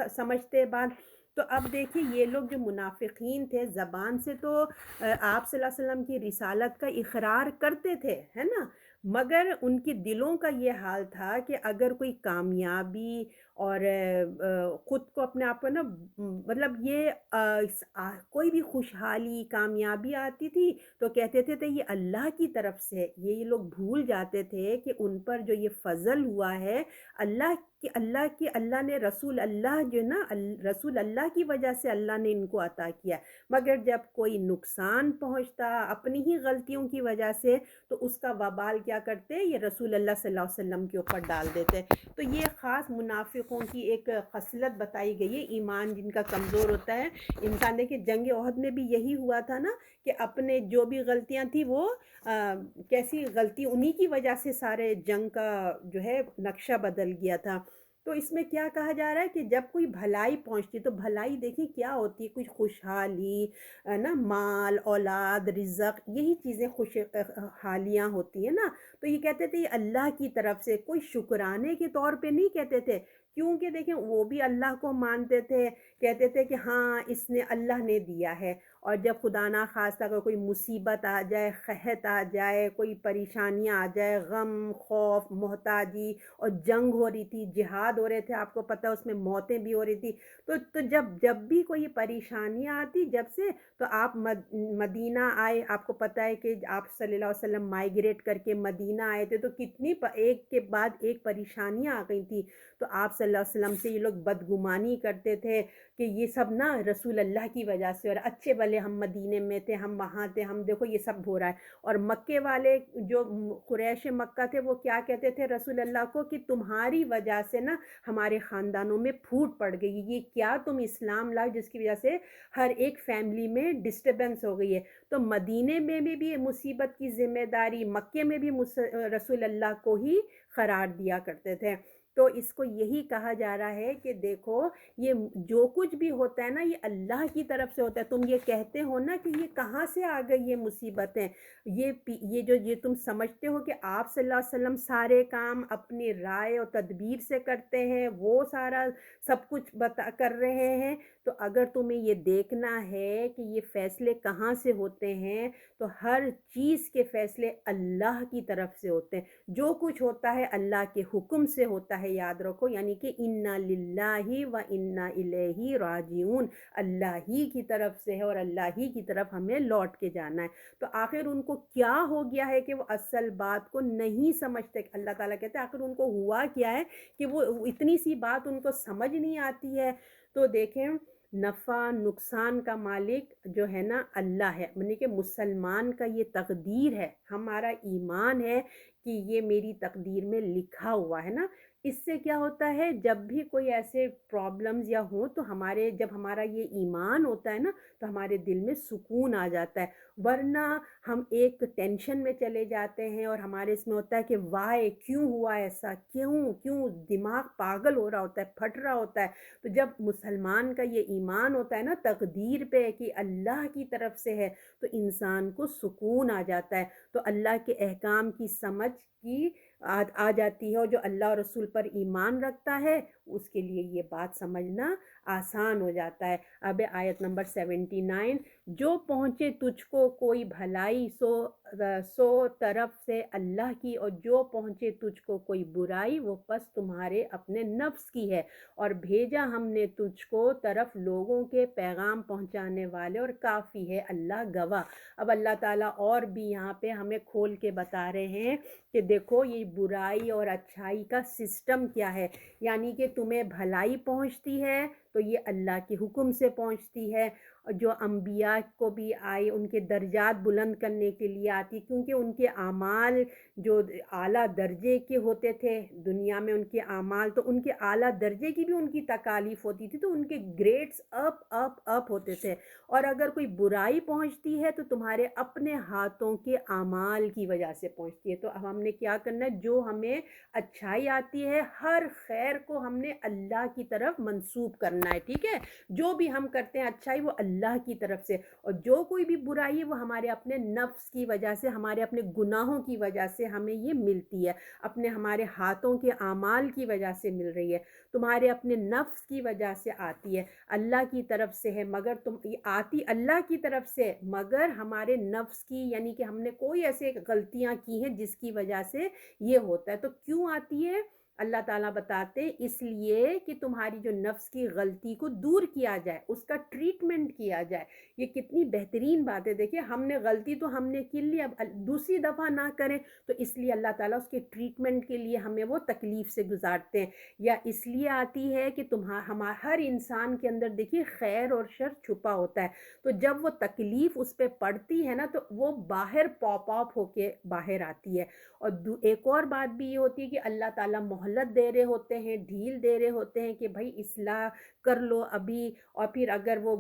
سمجھتے بات۔ تو اب دیکھیں یہ لوگ جو منافقین تھے زبان سے تو آپ صلی اللہ علیہ وسلم کی رسالت کا اقرار کرتے تھے، ہے نا، مگر ان کے دلوں کا یہ حال تھا کہ اگر کوئی کامیابی اور خود کو اپنے آپ کو نا، مطلب یہ کوئی بھی خوشحالی کامیابی آتی تھی تو کہتے تھے یہ اللہ کی طرف سے، یہ لوگ بھول جاتے تھے کہ ان پر جو یہ فضل ہوا ہے اللہ نے رسول اللہ جو نا رسول اللہ کی وجہ سے اللہ نے ان کو عطا کیا، مگر جب کوئی نقصان پہنچتا اپنی ہی غلطیوں کی وجہ سے تو اس کا وبال کیا کرتے، یہ رسول اللہ صلی اللہ علیہ وسلم کے اوپر ڈال دیتے۔ تو یہ خاص منافقوں کی ایک خصلت بتائی گئی ہے، ایمان جن کا کمزور ہوتا ہے انسان۔ دیکھیں جنگ احد میں بھی یہی ہوا تھا نا، کہ اپنے جو بھی غلطیاں تھیں وہ کیسی غلطی انہی کی وجہ سے سارے جنگ کا جو ہے نقشہ بدل گیا تھا۔ تو اس میں کیا کہا جا رہا ہے کہ جب کوئی بھلائی پہنچتی تو بھلائی دیکھیں کیا ہوتی ہے، کچھ خوشحالی نا، مال اولاد رزق، یہی چیزیں خوشحالیاں ہوتی ہیں نا، تو یہ کہتے تھے یہ اللہ کی طرف سے، کوئی شکرانے کے طور پہ نہیں کہتے تھے، کیونکہ دیکھیں وہ بھی اللہ کو مانتے تھے، کہتے تھے کہ ہاں اس نے اللہ نے دیا ہے، اور جب خدا نہ خواستہ اگر کوئی مصیبت آ جائے، قحط آ جائے، کوئی پریشانیاں آ جائے، غم خوف محتاجی، اور جنگ ہو رہی تھی، جہاد ہو رہے تھے، آپ کو پتہ اس میں موتیں بھی ہو رہی تھی، تو جب بھی کوئی پریشانیاں آتی جب سے، تو آپ مدینہ آئے، آپ کو پتہ ہے کہ آپ صلی اللہ علیہ وسلم مائیگریٹ کر کے مدینہ آئے تھے، تو کتنی ایک کے بعد ایک پریشانیاں آ گئی تھیں، تو آپ صلی اللہ علیہ وسلم سے یہ لوگ بدگمانی کرتے تھے کہ یہ سب نا رسول اللہ کی وجہ سے، اور اچھے بھلے ہم مدینے میں تھے، ہم وہاں تھے، ہم دیکھو یہ سب ہو رہا ہے۔ اور مکے والے جو قریش مکہ تھے وہ کیا کہتے تھے رسول اللہ کو کہ تمہاری وجہ سے نا ہمارے خاندانوں میں پھوٹ پڑ گئی، یہ کیا تم اسلام لائے جس کی وجہ سے ہر ایک فیملی میں ڈسٹربنس ہو گئی ہے۔ تو مدینے میں بھی مصیبت کی ذمہ داری مکے میں بھی رسول اللہ کو ہی قرار دیا کرتے تھے۔ تو اس کو یہی کہا جا رہا ہے کہ دیکھو یہ جو کچھ بھی ہوتا ہے نا یہ اللہ کی طرف سے ہوتا ہے، تم یہ کہتے ہو نا کہ یہ کہاں سے آ گئی یہ مصیبتیں، یہ تم سمجھتے ہو کہ آپ صلی اللہ علیہ وسلم سارے کام اپنی رائے اور تدبیر سے کرتے ہیں، وہ سارا سب کچھ کر رہے ہیں، تو اگر تمہیں یہ دیکھنا ہے کہ یہ فیصلے کہاں سے ہوتے ہیں تو ہر چیز کے فیصلے اللہ کی طرف سے ہوتے ہیں، جو کچھ ہوتا ہے اللہ کے حکم سے ہوتا ہے، یاد رکھو، یعنی کہ انا للہ و انا الیہ راجعون، اللہ ہی کی طرف سے ہے اور اللہ ہی کی طرف ہمیں لوٹ کے جانا ہے۔ تو آخر ان کو کیا ہو گیا ہے کہ وہ اصل بات کو نہیں سمجھتے، اللہ تعالیٰ کہتے ہیں آخر ان کو ہوا کیا ہے کہ وہ اتنی سی بات ان کو سمجھ نہیں آتی ہے۔ تو دیکھیں نفع نقصان کا مالک جو ہے نا اللہ ہے، یعنی کہ مسلمان کا یہ تقدیر ہے، ہمارا ایمان ہے کہ یہ میری تقدیر میں لکھا ہوا ہے نا۔ اس سے کیا ہوتا ہے جب بھی کوئی ایسے پرابلمز یا ہوں تو جب ہمارا یہ ایمان ہوتا ہے نا تو ہمارے دل میں سکون آ جاتا ہے، ورنہ ہم ایک ٹینشن میں چلے جاتے ہیں اور ہمارے اس میں ہوتا ہے کہ وائے کیوں ہوا ایسا، کیوں دماغ پاگل ہو رہا ہوتا ہے، پھٹ رہا ہوتا ہے۔ تو جب مسلمان کا یہ ایمان ہوتا ہے نا تقدیر پہ کہ اللہ کی طرف سے ہے تو انسان کو سکون آ جاتا ہے، تو اللہ کے احکام کی سمجھ کی آ جاتی ہے، اور جو اللہ اور رسول پر ایمان رکھتا ہے اس کے لیے یہ بات سمجھنا آسان ہو جاتا ہے۔ اب آیت نمبر 79، جو پہنچے تجھ کو کوئی بھلائی سو طرف سے اللہ کی، اور جو پہنچے تجھ کو کوئی برائی وہ پس تمہارے اپنے نفس کی ہے، اور بھیجا ہم نے تجھ کو طرف لوگوں کے پیغام پہنچانے والے، اور کافی ہے اللہ گواہ۔ اب اللہ تعالیٰ اور بھی یہاں پہ ہمیں کھول کے بتا رہے ہیں کہ دیکھو یہ برائی اور اچھائی کا سسٹم کیا ہے، یعنی کہ تمہیں بھلائی پہنچتی ہے تو یہ اللہ کے حکم سے پہنچتی ہے، اور جو انبیاء کو بھی آئی ان کے درجات بلند کرنے کے لیے آتی، کیونکہ ان کے اعمال جو اعلیٰ درجے کے ہوتے تھے دنیا میں، ان کے اعمال تو ان کے اعلیٰ درجے کی بھی ان کی تکالیف ہوتی تھی، تو ان کے گریڈز اپ اپ اپ ہوتے تھے۔ اور اگر کوئی برائی پہنچتی ہے تو تمہارے اپنے ہاتھوں کے اعمال کی وجہ سے پہنچتی ہے۔ تو اب ہم نے کیا کرنا ہے، جو ہمیں اچھائی آتی ہے ہر خیر کو ہم نے اللہ کی طرف منسوب کرنا ہے، ٹھیک ہے؟ جو بھی ہم کرتے ہیں اچھائی وہ اللہ کی طرف سے، اور جو کوئی بھی برائی ہے وہ ہمارے اپنے نفس کی وجہ سے، ہمارے اپنے گناہوں کی وجہ سے ہمیں یہ ملتی ہے، اپنے ہمارے ہاتھوں کے اعمال کی وجہ سے مل رہی ہے، تمہارے اپنے نفس کی وجہ سے آتی ہے، اللہ کی طرف سے ہے، مگر تم یہ آتی اللہ کی طرف سے مگر ہمارے نفس کی، یعنی کہ ہم نے کوئی ایسے غلطیاں کی ہیں جس کی وجہ سے یہ ہوتا ہے۔ تو کیوں آتی ہے؟ اللہ تعالیٰ بتاتے ہیں اس لیے کہ تمہاری جو نفس کی غلطی کو دور کیا جائے، اس کا ٹریٹمنٹ کیا جائے۔ یہ کتنی بہترین بات ہے، دیکھیں ہم نے غلطی تو ہم نے کی لی، اب دوسری دفعہ نہ کریں، تو اس لیے اللہ تعالیٰ اس کے ٹریٹمنٹ کے لیے ہمیں وہ تکلیف سے گزارتے ہیں۔ یا اس لیے آتی ہے کہ ہر انسان کے اندر دیکھیے خیر اور شر چھپا ہوتا ہے، تو جب وہ تکلیف اس پہ پڑتی ہے نا تو وہ باہر پاپ اپ ہو کے باہر آتی ہے۔ اور ایک اور بات بھی یہ ہوتی ہے کہ اللہ تعالیٰ مہلت دے رہے ہوتے ہیں، ڈھیل دے رہے ہوتے ہیں کہ بھائی اصلاح کر لو ابھی، اور پھر اگر وہ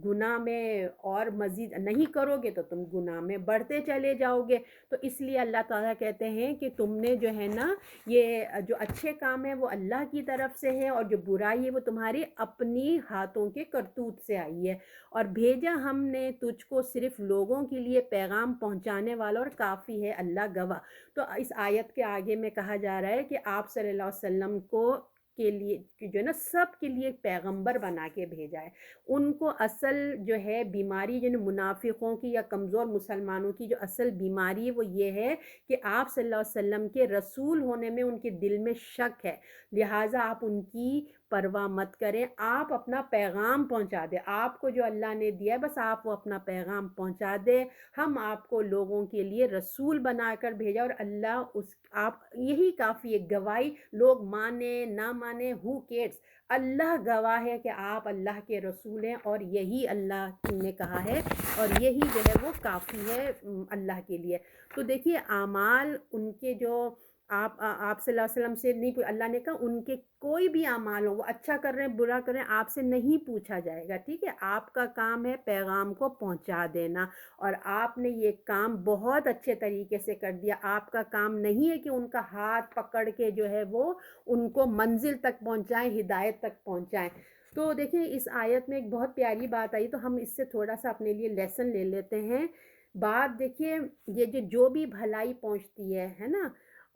گناہ میں اور مزید نہیں کرو گے تو تم گناہ میں بڑھتے چلے جاؤ گے۔ تو اس لیے اللہ تعالیٰ کہتے ہیں کہ تم نے جو ہے نا یہ جو اچھے کام ہیں وہ اللہ کی طرف سے ہے، اور جو برائی ہے وہ تمہاری اپنی ہاتھوں کے کرتوت سے آئی ہے، اور بھیجا ہم نے تجھ کو صرف لوگوں کے لیے پیغام پہنچانے والا، اور کافی ہے اللہ گواہ۔ تو اس آیت کے آگے میں کہا جا رہا ہے کہ آپ صلی اللہ علیہ وسلم کو کے لیے جو ہے نا سب کے لیے ایک پیغمبر بنا کے بھیجا ہے۔ ان کو اصل جو ہے بیماری جو منافقوں کی یا کمزور مسلمانوں کی جو اصل بیماری ہے وہ یہ ہے کہ آپ صلی اللہ علیہ وسلم کے رسول ہونے میں ان کے دل میں شک ہے، لہٰذا آپ ان کی پرواہ مت کریں، آپ اپنا پیغام پہنچا دیں، آپ کو جو اللہ نے دیا ہے بس آپ وہ اپنا پیغام پہنچا دیں، ہم آپ کو لوگوں کے لیے رسول بنا کر بھیجا، اور اللہ آپ یہی کافی ہے، گواہی لوگ مانے نہ مانے ہو کیئرس، اللہ گواہ ہے کہ آپ اللہ کے رسول ہیں، اور یہی اللہ نے کہا ہے، اور یہی جو ہے وہ کافی ہے اللہ کے لیے۔ تو دیکھیے اعمال ان کے جو آپ صلی اللہ علیہ وسلم سے نہیں، اللہ نے کہا ان کے کوئی بھی اعمال ہو، وہ اچھا کر رہے ہیں برا کر رہے ہیں، آپ سے نہیں پوچھا جائے گا، ٹھیک ہے؟ آپ کا کام ہے پیغام کو پہنچا دینا، اور آپ نے یہ کام بہت اچھے طریقے سے کر دیا۔ آپ کا کام نہیں ہے کہ ان کا ہاتھ پکڑ کے جو ہے وہ ان کو منزل تک پہنچائیں، ہدایت تک پہنچائیں۔ تو دیکھیں اس آیت میں ایک بہت پیاری بات آئی، تو ہم اس سے تھوڑا سا اپنے لیے لیسن لے لیتے ہیں۔ بات دیکھیے یہ جو بھی بھلائی پہنچتی ہے نا،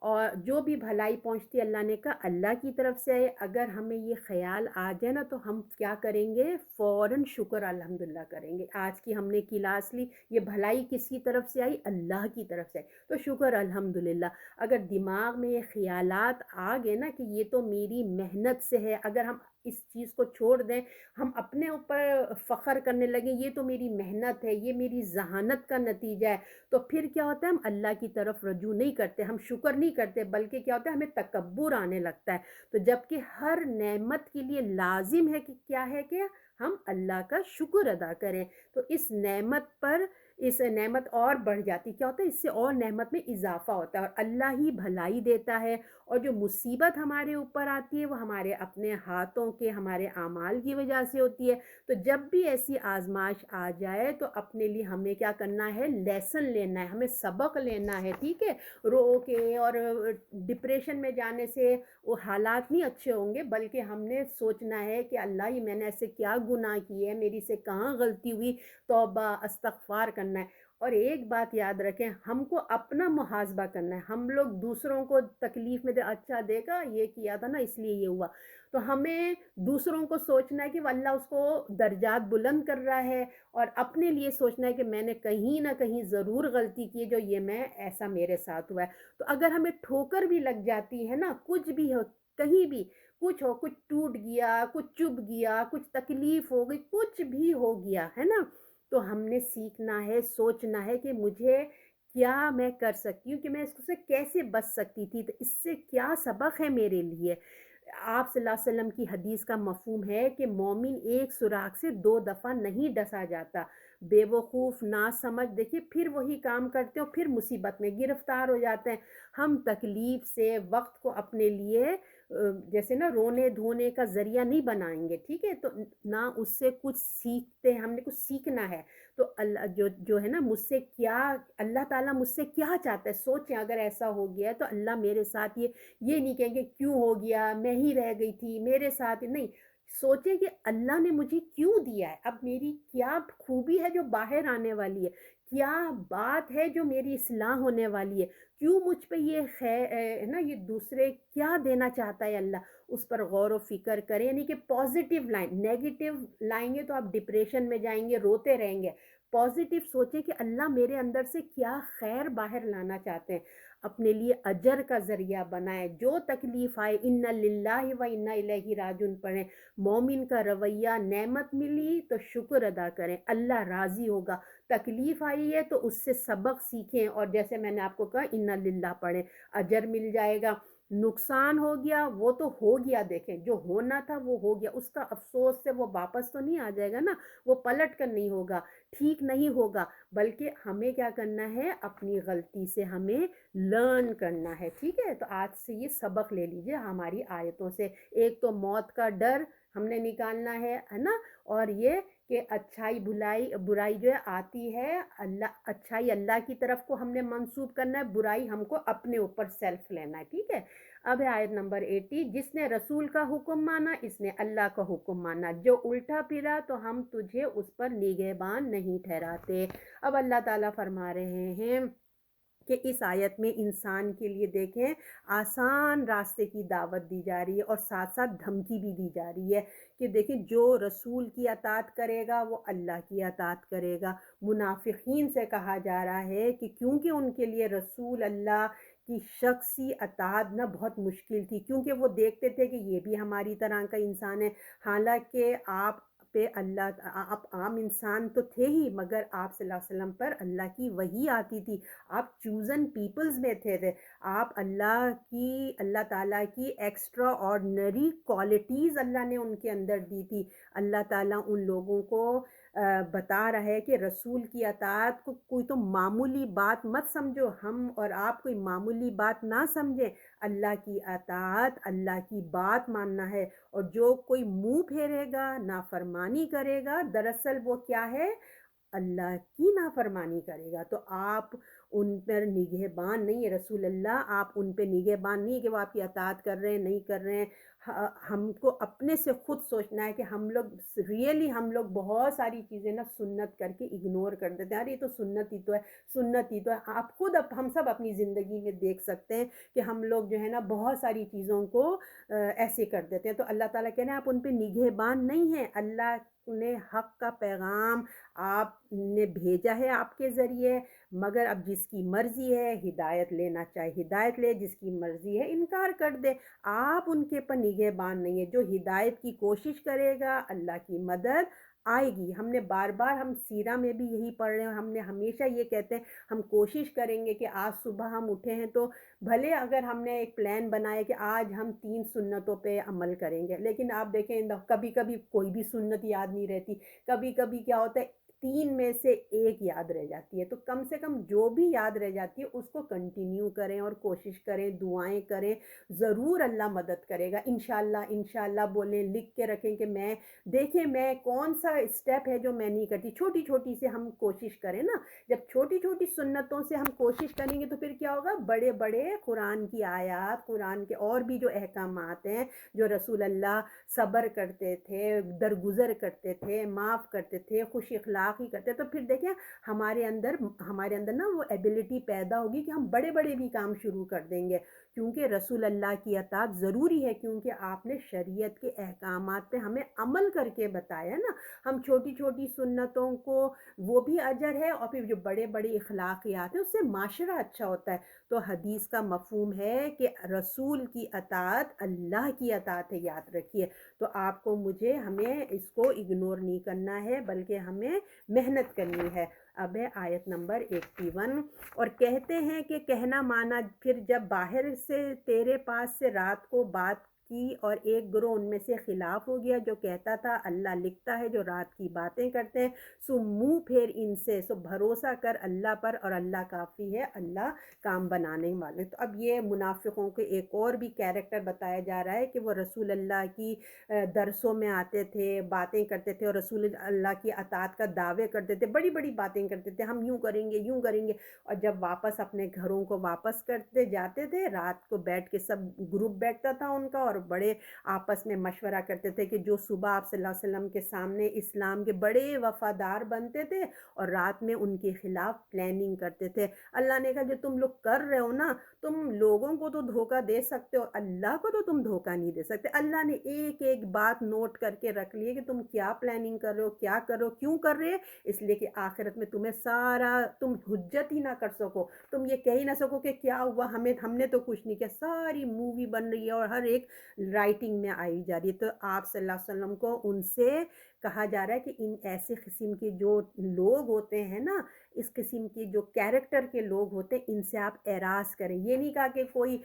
اور جو بھی بھلائی پہنچتی ہے اللہ نے کہا اللہ کی طرف سے ہے، اگر ہمیں یہ خیال آ جائے نا تو ہم کیا کریں گے، فوراً شکر الحمدللہ کریں گے۔ آج کی ہم نے کلاس لی، یہ بھلائی کس کی طرف سے آئی؟ اللہ کی طرف سے آئی، تو شکر الحمدللہ۔ اگر دماغ میں یہ خیالات آ گئے نا کہ یہ تو میری محنت سے ہے، اگر ہم اس چیز کو چھوڑ دیں، ہم اپنے اوپر فخر کرنے لگیں یہ تو میری محنت ہے، یہ میری ذہانت کا نتیجہ ہے، تو پھر کیا ہوتا ہے، ہم اللہ کی طرف رجوع نہیں کرتے، ہم شکر نہیں کرتے، بلکہ کیا ہوتا ہے ہمیں تکبر آنے لگتا ہے۔ تو جبکہ ہر نعمت کے لیے لازم ہے کہ کیا ہے کہ ہم اللہ کا شکر ادا کریں، تو اس نعمت اور بڑھ جاتی، کیا ہوتا ہے اس سے اور نعمت میں اضافہ ہوتا ہے، اور اللہ ہی بھلائی دیتا ہے، اور جو مصیبت ہمارے اوپر آتی ہے وہ ہمارے اپنے ہاتھوں کے ہمارے اعمال کی وجہ سے ہوتی ہے۔ تو جب بھی ایسی آزمائش آ جائے تو اپنے لیے ہمیں کیا کرنا ہے، لیسن لینا ہے، ہمیں سبق لینا ہے، ٹھیک ہے؟ رو کے اور ڈپریشن میں جانے سے وہ حالات نہیں اچھے ہوں گے، بلکہ ہم نے سوچنا ہے کہ اللہ ہی میں نے ایسے کیا گناہ کی ہے، میری سے کہاں غلطی ہوئی، توبہ استغفار کرنا ہے۔ اور ایک بات یاد رکھیں، ہم کو اپنا محاسبہ کرنا ہے، ہم لوگ دوسروں کو تکلیف میں اچھا دیکھا یہ کیا تھا نا اس لیے یہ ہوا، تو ہمیں دوسروں کو سوچنا ہے کہ اللہ اس کو درجات بلند کر رہا ہے، اور اپنے لیے سوچنا ہے کہ میں نے کہیں نہ کہیں ضرور غلطی کی جو یہ میں ایسا میرے ساتھ ہوا ہے۔ تو اگر ہمیں ٹھوکر بھی لگ جاتی ہے نا، کچھ بھی ہو، کہیں بھی کچھ ہو، کچھ ٹوٹ گیا، کچھ چبھ گیا، کچھ تکلیف ہو گئی، کچھ بھی ہو گیا ہے نا، تو ہم نے سیکھنا ہے، سوچنا ہے کہ مجھے کیا میں کر سکتی ہوں، کہ میں اس سے کیسے بچ سکتی تھی، تو اس سے کیا سبق ہے میرے لیے۔ آپ صلی اللہ علیہ وسلم کی حدیث کا مفہوم ہے کہ مومن ایک سوراخ سے 2 دفعہ نہیں ڈسا جاتا۔ بے وقوف نا سمجھ دیکھیے پھر وہی کام کرتے ہیں، پھر مصیبت میں گرفتار ہو جاتے ہیں۔ ہم تکلیف سے وقت کو اپنے لیے جیسے نا رونے دھونے کا ذریعہ نہیں بنائیں گے، ٹھیک ہے؟ تو نہ اس سے کچھ سیکھتے ہیں، ہم نے کچھ سیکھنا ہے۔ تو اللہ جو ہے نا مجھ سے کیا، اللہ تعالیٰ مجھ سے کیا چاہتا ہے، سوچیں اگر ایسا ہو گیا ہے تو اللہ میرے ساتھ یہ نہیں کہیں گے کیوں ہو گیا، میں ہی رہ گئی تھی میرے ساتھ، نہیں، سوچیں کہ اللہ نے مجھے کیوں دیا ہے، اب میری کیا خوبی ہے جو باہر آنے والی ہے، کیا بات ہے جو میری اصلاح ہونے والی ہے، کیوں مجھ پہ یہ خیر ہے نا، یہ دوسرے کیا دینا چاہتا ہے اللہ، اس پر غور و فکر کریں، یعنی کہ پازیٹیو لائن، نیگیٹو لائیں گے تو آپ ڈپریشن میں جائیں گے، روتے رہیں گے۔ پازیٹیو سوچیں کہ اللہ میرے اندر سے کیا خیر باہر لانا چاہتے ہیں، اپنے لیے اجر کا ذریعہ بنائیں، جو تکلیف آئے انا للہ و انا الیہ راجعون پڑھیں۔ مومن کا رویہ، نعمت ملی تو شکر ادا کریں، اللہ راضی ہوگا، تکلیف آئی ہے تو اس سے سبق سیکھیں، اور جیسے میں نے آپ کو کہا انا للہ پڑھیں، اجر مل جائے گا۔ نقصان ہو گیا وہ تو ہو گیا، دیکھیں جو ہونا تھا وہ ہو گیا، اس کا افسوس سے وہ واپس تو نہیں آ جائے گا نا، وہ پلٹ کر نہیں ہوگا، ٹھیک نہیں ہوگا، بلکہ ہمیں کیا کرنا ہے، اپنی غلطی سے ہمیں لرن کرنا ہے، ٹھیک ہے؟ تو آج سے یہ سبق لے لیجئے ہماری آیتوں سے، ایک تو موت کا ڈر ہم نے نکالنا ہے نا، اور یہ کہ اچھائی برائی جو ہے آتی ہے، اچھائی اللہ کی طرف کو ہم نے منسوب کرنا ہے، برائی ہم کو اپنے اوپر سیلف لینا ہے، ٹھیک ہے؟ اب ہے آیت نمبر 80، جس نے رسول کا حکم مانا اس نے اللہ کا حکم مانا، جو الٹا پھرا تو ہم تجھے اس پر نگہبان نہیں ٹھہراتے۔ اب اللہ تعالیٰ فرما رہے ہیں کہ اس آیت میں انسان کے لیے دیکھیں آسان راستے کی دعوت دی جا رہی ہے، اور ساتھ ساتھ دھمکی بھی دی جا رہی ہے کہ دیکھیں جو رسول کی اطاعت کرے گا وہ اللہ کی اطاعت کرے گا۔ منافقین سے کہا جا رہا ہے کہ کیونکہ ان کے لیے رسول اللہ کی شخصی اطاعت نہ بہت مشکل تھی، کیونکہ وہ دیکھتے تھے کہ یہ بھی ہماری طرح کا انسان ہے، حالانکہ آپ پہ آپ عام انسان تو تھے ہی، مگر آپ صلی اللہ علیہ وسلم پر اللہ کی وحی آتی تھی، آپ چوزن پیپلز میں تھے، آپ اللہ تعالیٰ کی ایکسٹرا آرڈنری کوالٹیز اللہ نے ان کے اندر دی تھی۔ اللہ تعالیٰ ان لوگوں کو بتا رہا ہے کہ رسول کی اطاعت کو کوئی تو معمولی بات مت سمجھو، ہم اور آپ کوئی معمولی بات نہ سمجھیں، اللہ کی اطاعت اللہ کی بات ماننا ہے، اور جو کوئی منہ پھیرے گا نافرمانی کرے گا دراصل وہ کیا ہے، اللہ کی نافرمانی کرے گا۔ تو آپ ان پر نگہبان نہیں ہے، رسول اللہ آپ ان پہ نگہبان نہیں کہ وہ آپ کی اطاعت کر رہے ہیں نہیں کر رہے ہیں، ہم کو اپنے سے خود سوچنا ہے کہ ہم لوگ بہت ساری چیزیں نا سنت کر کے اگنور کر دیتے ہیں، یار یہ تو سنت ہی تو ہے، سنت ہی تو ہے، آپ خود ہم سب اپنی زندگی میں دیکھ سکتے ہیں کہ ہم لوگ جو ہے نا بہت ساری چیزوں کو ایسے کر دیتے ہیں۔ تو اللہ تعالیٰ کہہ رہے ہیں آپ ان پہ نگہبان نہیں ہیں، اللہ نے حق کا پیغام آپ نے بھیجا ہے آپ کے ذریعے، مگر اب جس کی مرضی ہے ہدایت لینا چاہے ہدایت لے، جس کی مرضی ہے انکار کر دے، آپ ان کے پر نگہبان نہیں ہے۔ جو ہدایت کی کوشش کرے گا اللہ کی مدد آئے گی۔ ہم نے بار بار ہم سیرہ میں بھی یہی پڑھ رہے ہیں، ہم نے ہمیشہ یہ کہتے ہیں ہم کوشش کریں گے کہ آج صبح ہم اٹھے ہیں تو بھلے اگر ہم نے ایک پلان بنایا کہ آج ہم 3 سنتوں پہ عمل کریں گے، لیکن آپ دیکھیں کبھی کبھی کوئی بھی سنت یاد نہیں رہتی، کبھی کبھی کیا ہوتا ہے 3 میں سے ایک یاد رہ جاتی ہے، تو کم سے کم جو بھی یاد رہ جاتی ہے اس کو کنٹینیو کریں اور کوشش کریں، دعائیں کریں، ضرور اللہ مدد کرے گا، انشاءاللہ انشاءاللہ بولیں، لکھ کے رکھیں کہ دیکھیں میں کون سا اسٹیپ ہے جو میں نہیں کرتی، چھوٹی چھوٹی سے ہم کوشش کریں نا، جب چھوٹی چھوٹی سنتوں سے ہم کوشش کریں گے تو پھر کیا ہوگا، بڑے بڑے قرآن کی آیات، قرآن کے اور بھی جو احکامات ہیں، جو رسول اللہ صبر کرتے تھے، درگزر کرتے تھے، معاف کرتے تھے، خوش اخلاقی کرتے، تو پھر دیکھیں ہمارے اندر نا وہ ایبلٹی پیدا ہوگی کہ ہم بڑے بڑے بھی کام شروع کر دیں گے، کیونکہ رسول اللہ کی اطاعت ضروری ہے، کیونکہ آپ نے شریعت کے احکامات پہ ہمیں عمل کر کے بتایا نا، ہم چھوٹی چھوٹی سنتوں کو وہ بھی اجر ہے، اور پھر جو بڑے بڑے اخلاقیات ہیں اس سے معاشرہ اچھا ہوتا ہے۔ تو حدیث کا مفہوم ہے کہ رسول کی اطاعت اللہ کی اطاعت ہے، یاد رکھیے۔ تو آپ کو ہمیں اس کو اگنور نہیں کرنا ہے، بلکہ ہمیں محنت کرنی ہے۔ اب ہے آیت نمبر 81، اور کہتے ہیں کہ کہنا مانا، پھر جب باہر سے تیرے پاس سے رات کو بات کی اور ایک گروہ ان میں سے خلاف ہو گیا جو کہتا تھا اللہ لکھتا ہے جو رات کی باتیں کرتے ہیں، سو منہ پھیر ان سے، سو بھروسہ کر اللہ پر اور اللہ کافی ہے، اللہ کام بنانے والے۔ تو اب یہ منافقوں کے ایک اور بھی کیریکٹر بتایا جا رہا ہے کہ وہ رسول اللہ کی درسوں میں آتے تھے، باتیں کرتے تھے اور رسول اللہ کی اطاعت کا دعوے کرتے تھے، بڑی بڑی باتیں کرتے تھے، ہم یوں کریں گے یوں کریں گے، اور جب واپس اپنے گھروں کو واپس کرتے جاتے تھے، رات کو بیٹھ کے سب گروپ بیٹھتا تھا ان کا اور بڑے آپس میں مشورہ کرتے تھے کہ جو صبح آپ صلی اللہ علیہ وسلم کے سامنے اسلام کے بڑے وفادار بنتے تھے اور رات میں ان کے خلاف پلاننگ کرتے تھے۔ اللہ نے کہا جو تم لوگ کر رہے ہو نا، تم لوگوں کو تو دھوکہ دے سکتے ہو، اللہ کو تو تم دھوکہ نہیں دے سکتے۔ اللہ نے ایک ایک بات نوٹ کر کے رکھ لی ہے کہ تم کیا پلاننگ کر رہے ہو، کیا کر رہے ہو، کیوں کر رہے ہیں، اس لیے کہ آخرت میں تمہیں سارا تم حجت ہی نہ کر سکو، تم یہ کہہ ہی نہ سکو کہ کیا ہوا، ہم نے تو کچھ نہیں کیا، ساری مووی بن رہی ہے اور ہر ایک رائٹنگ میں آئی جا رہی ہے۔ تو آپ صلی اللہ علیہ وسلم کو ان سے کہا جا رہا ہے کہ ان ایسے قسم کے جو لوگ ہوتے ہیں نا، اس قسم کے جو کیریکٹر کے لوگ ہوتے ہیں، ان سے آپ اعراض کریں۔ یہ نہیں کہا کہ کوئی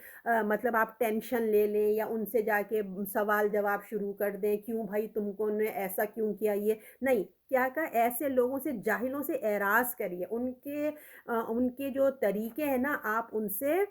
مطلب آپ ٹینشن لے لیں یا ان سے جا کے سوال جواب شروع کر دیں، کیوں بھائی تم کو نے ایسا کیوں کیا، یہ نہیں کیا کہا، ایسے لوگوں سے، جاہلوں سے اعراض کریے، ان کے جو طریقے ہیں نا آپ ان سے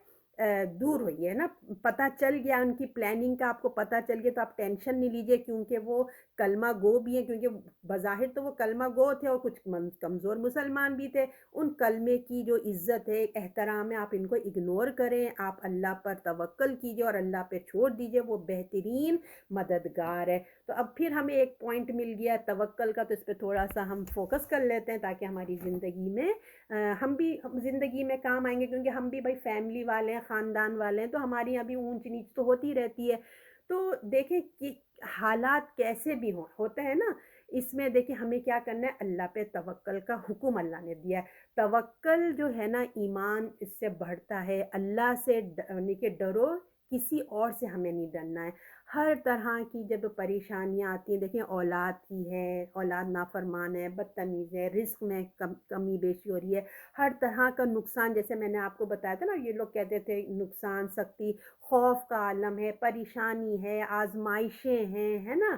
دور ہوئیے نا، پتہ چل گیا ان کی پلاننگ کا، آپ کو پتہ چل گیا تو آپ ٹینشن نہیں لیجئے، کیونکہ وہ کلمہ گو بھی ہیں، کیونکہ بظاہر تو وہ کلمہ گو تھے اور کچھ کمزور مسلمان بھی تھے، ان کلمے کی جو عزت ہے، احترام ہے، آپ ان کو اگنور کریں، آپ اللہ پر توکل کیجئے اور اللہ پہ چھوڑ دیجئے، وہ بہترین مددگار ہے۔ تو اب پھر ہمیں ایک پوائنٹ مل گیا توکل کا، تو اس پہ تھوڑا سا ہم فوکس کر لیتے ہیں تاکہ ہماری زندگی میں ہم بھی زندگی میں کام آئیں گے، کیونکہ ہم بھی بھائی فیملی والے ہیں، خاندان والے ہیں، تو ہماری یہاں بھی اونچ نیچ تو ہوتی رہتی ہے۔ تو دیکھیں کہ حالات کیسے بھی ہوتے ہیں نا، اس میں دیکھیں ہمیں کیا کرنا ہے، اللہ پہ توکل کا حکم اللہ نے دیا ہے۔ توکل جو ہے نا ایمان اس سے بڑھتا ہے، اللہ سے یعنی کہ ڈرو، کسی اور سے ہمیں نہیں ڈرنا ہے۔ ہر طرح کی جب پریشانیاں آتی ہیں، دیکھیں اولاد کی ہے، اولاد نافرمان ہے، بدتمیز ہے، رزق میں کمی بیشی ہو رہی ہے، ہر طرح کا نقصان، جیسے میں نے آپ کو بتایا تھا نا، یہ لوگ کہتے تھے نقصان، سختی، خوف کا عالم ہے، پریشانی ہے، آزمائشیں ہیں، ہے نا،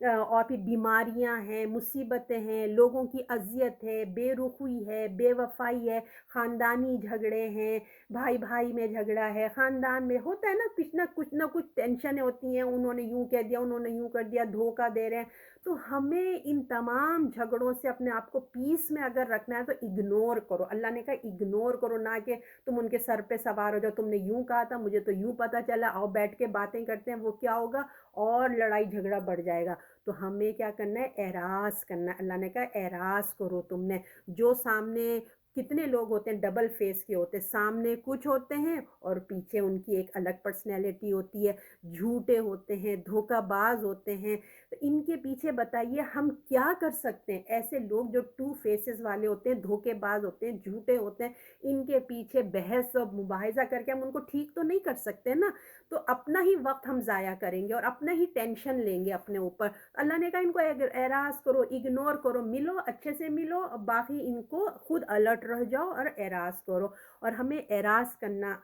اور پھر بیماریاں ہیں، مصیبتیں ہیں، لوگوں کی اذیت ہے، بے رخی ہے، بے وفائی ہے، خاندانی جھگڑے ہیں، بھائی بھائی میں جھگڑا ہے، خاندان میں ہوتا ہے نا کچھ نہ کچھ ٹینشنیں ہوتی ہیں، انہوں نے یوں کہہ دیا، انہوں نے یوں کر دیا، دھوکہ دے رہے ہیں۔ تو ہمیں ان تمام جھگڑوں سے اپنے آپ کو پیس میں اگر رکھنا ہے تو اگنور کرو، اللہ نے کہا اگنور کرو، نہ کہ تم ان کے سر پہ سوار ہو جاؤ، تم نے یوں کہا تھا، مجھے تو یوں پتہ چلا، آؤ بیٹھ کے باتیں کرتے ہیں، وہ کیا ہوگا اور لڑائی جھگڑا بڑھ جائے گا۔ تو ہمیں کیا کرنا ہے، اعراض کرنا ہے، اللہ نے کہا اعراض کرو، تم نے جو سامنے کتنے لوگ ہوتے ہیں ڈبل فیس کے ہوتے ہیں، سامنے کچھ ہوتے ہیں اور پیچھے ان کی ایک الگ پرسنالٹی ہوتی ہے، جھوٹے ہوتے ہیں، دھوکہ باز ہوتے ہیں، تو ان کے پیچھے بتائیے ہم کیا کر سکتے ہیں؟ ایسے لوگ جو ٹو فیسز والے ہوتے ہیں، دھوکے باز ہوتے ہیں، جھوٹے ہوتے ہیں، ان کے پیچھے بحث اور مباحثہ کر کے ہم ان کو ٹھیک تو نہیں کر سکتے نا، تو اپنا ہی وقت ہم ضائع کریں گے اور اپنا ہی ٹینشن لیں گے اپنے اوپر۔ اللہ نے کہا ان کو اعراض کرو، اگنور کرو، ملو اچھے سے ملو، باقی ان کو خود الرٹ رہ جاؤ اور اعراض کرو۔ اور ہمیں اعراض کرنا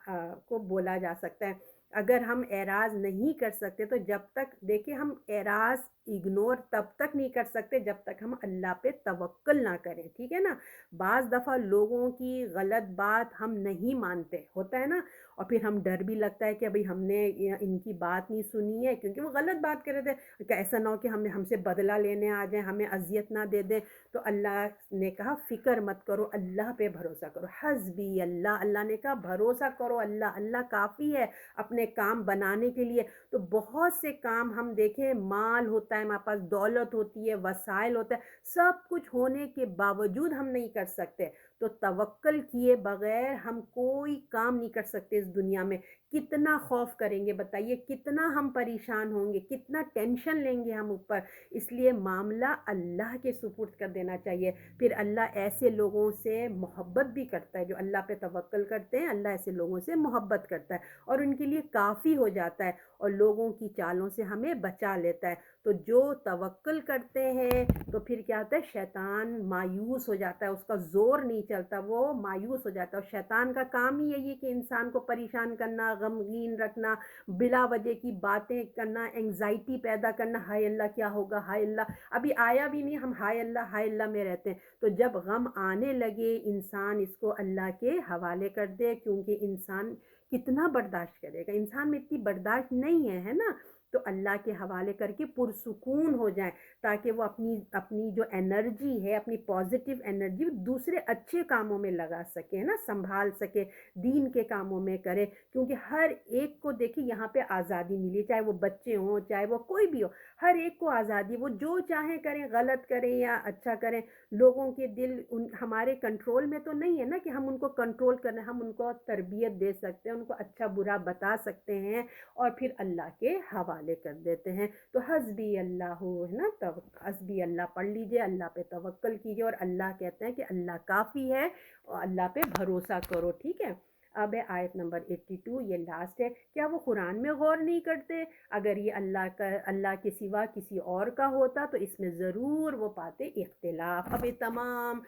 کو بولا جا سکتا ہے۔ اگر ہم اعراض نہیں کر سکتے تو جب تک دیکھیں ہم اعراض اگنور تب تک نہیں کر سکتے جب تک ہم اللہ پہ توکل نہ کریں، ٹھیک ہے نا۔ بعض دفعہ لوگوں کی غلط بات ہم نہیں مانتے، ہوتا ہے نا، اور پھر ہم ڈر بھی لگتا ہے کہ ابھی ہم نے ان کی بات نہیں سنی ہے کیونکہ وہ غلط بات کر رہے تھے، کہ ایسا نہ ہو کہ ہم سے بدلہ لینے آ جائیں، ہمیں اذیت نہ دے دیں۔ تو اللہ نے کہا فکر مت کرو، اللہ پہ بھروسہ کرو، حسبی اللہ، اللہ نے کہا بھروسہ کرو اللہ، اللہ کافی ہے اپنے کام بنانے کے لیے۔ تو بہت سے کام ہم دیکھیں، مال ہوتا ہے ہمارے پاس، دولت ہوتی ہے، وسائل ہوتا ہے، سب کچھ ہونے کے باوجود ہم نہیں کر سکتے، تو توکل کیے بغیر ہم کوئی کام نہیں کر سکتے اس دنیا میں۔ کتنا خوف کریں گے بتائیے، کتنا ہم پریشان ہوں گے، کتنا ٹینشن لیں گے ہم اوپر، اس لیے معاملہ اللہ کے سپرد کر دینا چاہیے۔ پھر اللہ ایسے لوگوں سے محبت بھی کرتا ہے، جو اللہ پہ توکل کرتے ہیں، اللہ ایسے لوگوں سے محبت کرتا ہے اور ان کے لیے کافی ہو جاتا ہے اور لوگوں کی چالوں سے ہمیں بچا لیتا ہے۔ تو جو توکل کرتے ہیں تو پھر کیا ہوتا ہے، شیطان مایوس ہو جاتا ہے، اس کا زور نہیں چلتا، وہ مایوس ہو جاتا ہے، اور شیطان کا کام ہی یہی ہے کہ انسان کو پریشان کرنا، غمگین رکھنا، بلا وجہ کی باتیں کرنا، انگزائٹی پیدا کرنا، ہائے اللہ کیا ہوگا، ہائے اللہ ابھی آیا بھی نہیں، ہم ہائے اللہ میں رہتے ہیں۔ تو جب غم آنے لگے انسان اس کو اللہ کے حوالے کر دے، کیونکہ انسان کتنا برداشت کرے گا، انسان میں اتنی برداشت نہیں ہے نا، تو اللہ کے حوالے کر کے پرسکون ہو جائیں، تاکہ وہ اپنی جو انرجی ہے، اپنی پازیٹیو انرجی دوسرے اچھے کاموں میں لگا سکے نا، سنبھال سکے، دین کے کاموں میں کرے، کیونکہ ہر ایک کو دیکھیں یہاں پہ آزادی ملی، چاہے وہ بچے ہوں، چاہے وہ کوئی بھی ہو، ہر ایک کو آزادی، وہ جو چاہیں کریں، غلط کریں یا اچھا کریں۔ لوگوں کے دل ہمارے کنٹرول میں تو نہیں ہے نا کہ ہم ان کو کنٹرول کریں، ہم ان کو تربیت دے سکتے ہیں، ان کو اچھا برا بتا سکتے ہیں، اور پھر اللہ کے حوالے کر دیتے ہیں۔ تو حسبی اللہ ہے نا، تو حسبی اللہ پڑھ لیجئے، اللہ پہ توکل کیجئے، اور اللہ کہتے ہیں کہ اللہ کافی ہے، اور اللہ پہ بھروسہ کرو، ٹھیک ہے۔ اب ہے آیت نمبر 82، یہ لاسٹ ہے۔ کیا وہ قرآن میں غور نہیں کرتے؟ اگر یہ اللہ کے سوا کسی اور کا ہوتا تو اس میں ضرور وہ پاتے اختلاف۔ اب یہ تمام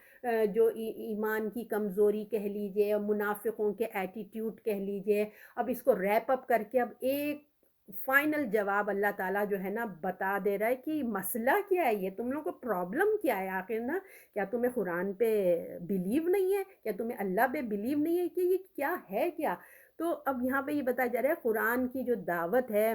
جو ایمان کی کمزوری کہہ لیجئے، منافقوں کے ایٹیٹیوڈ کہہ لیجئے، اب اس کو ریپ اپ کر کے اب ایک فائنل جواب اللہ تعالیٰ جو ہے نا بتا دے رہا ہے کہ مسئلہ کیا ہے، یہ تم لوگوں کو پرابلم کیا ہے آخر نا، کیا تمہیں قرآن پہ بلیو نہیں ہے، کیا تمہیں اللہ پہ بلیو نہیں ہے، کہ یہ کیا ہے کیا؟ تو اب یہاں پہ یہ بتایا جا رہا ہے قرآن کی جو دعوت ہے،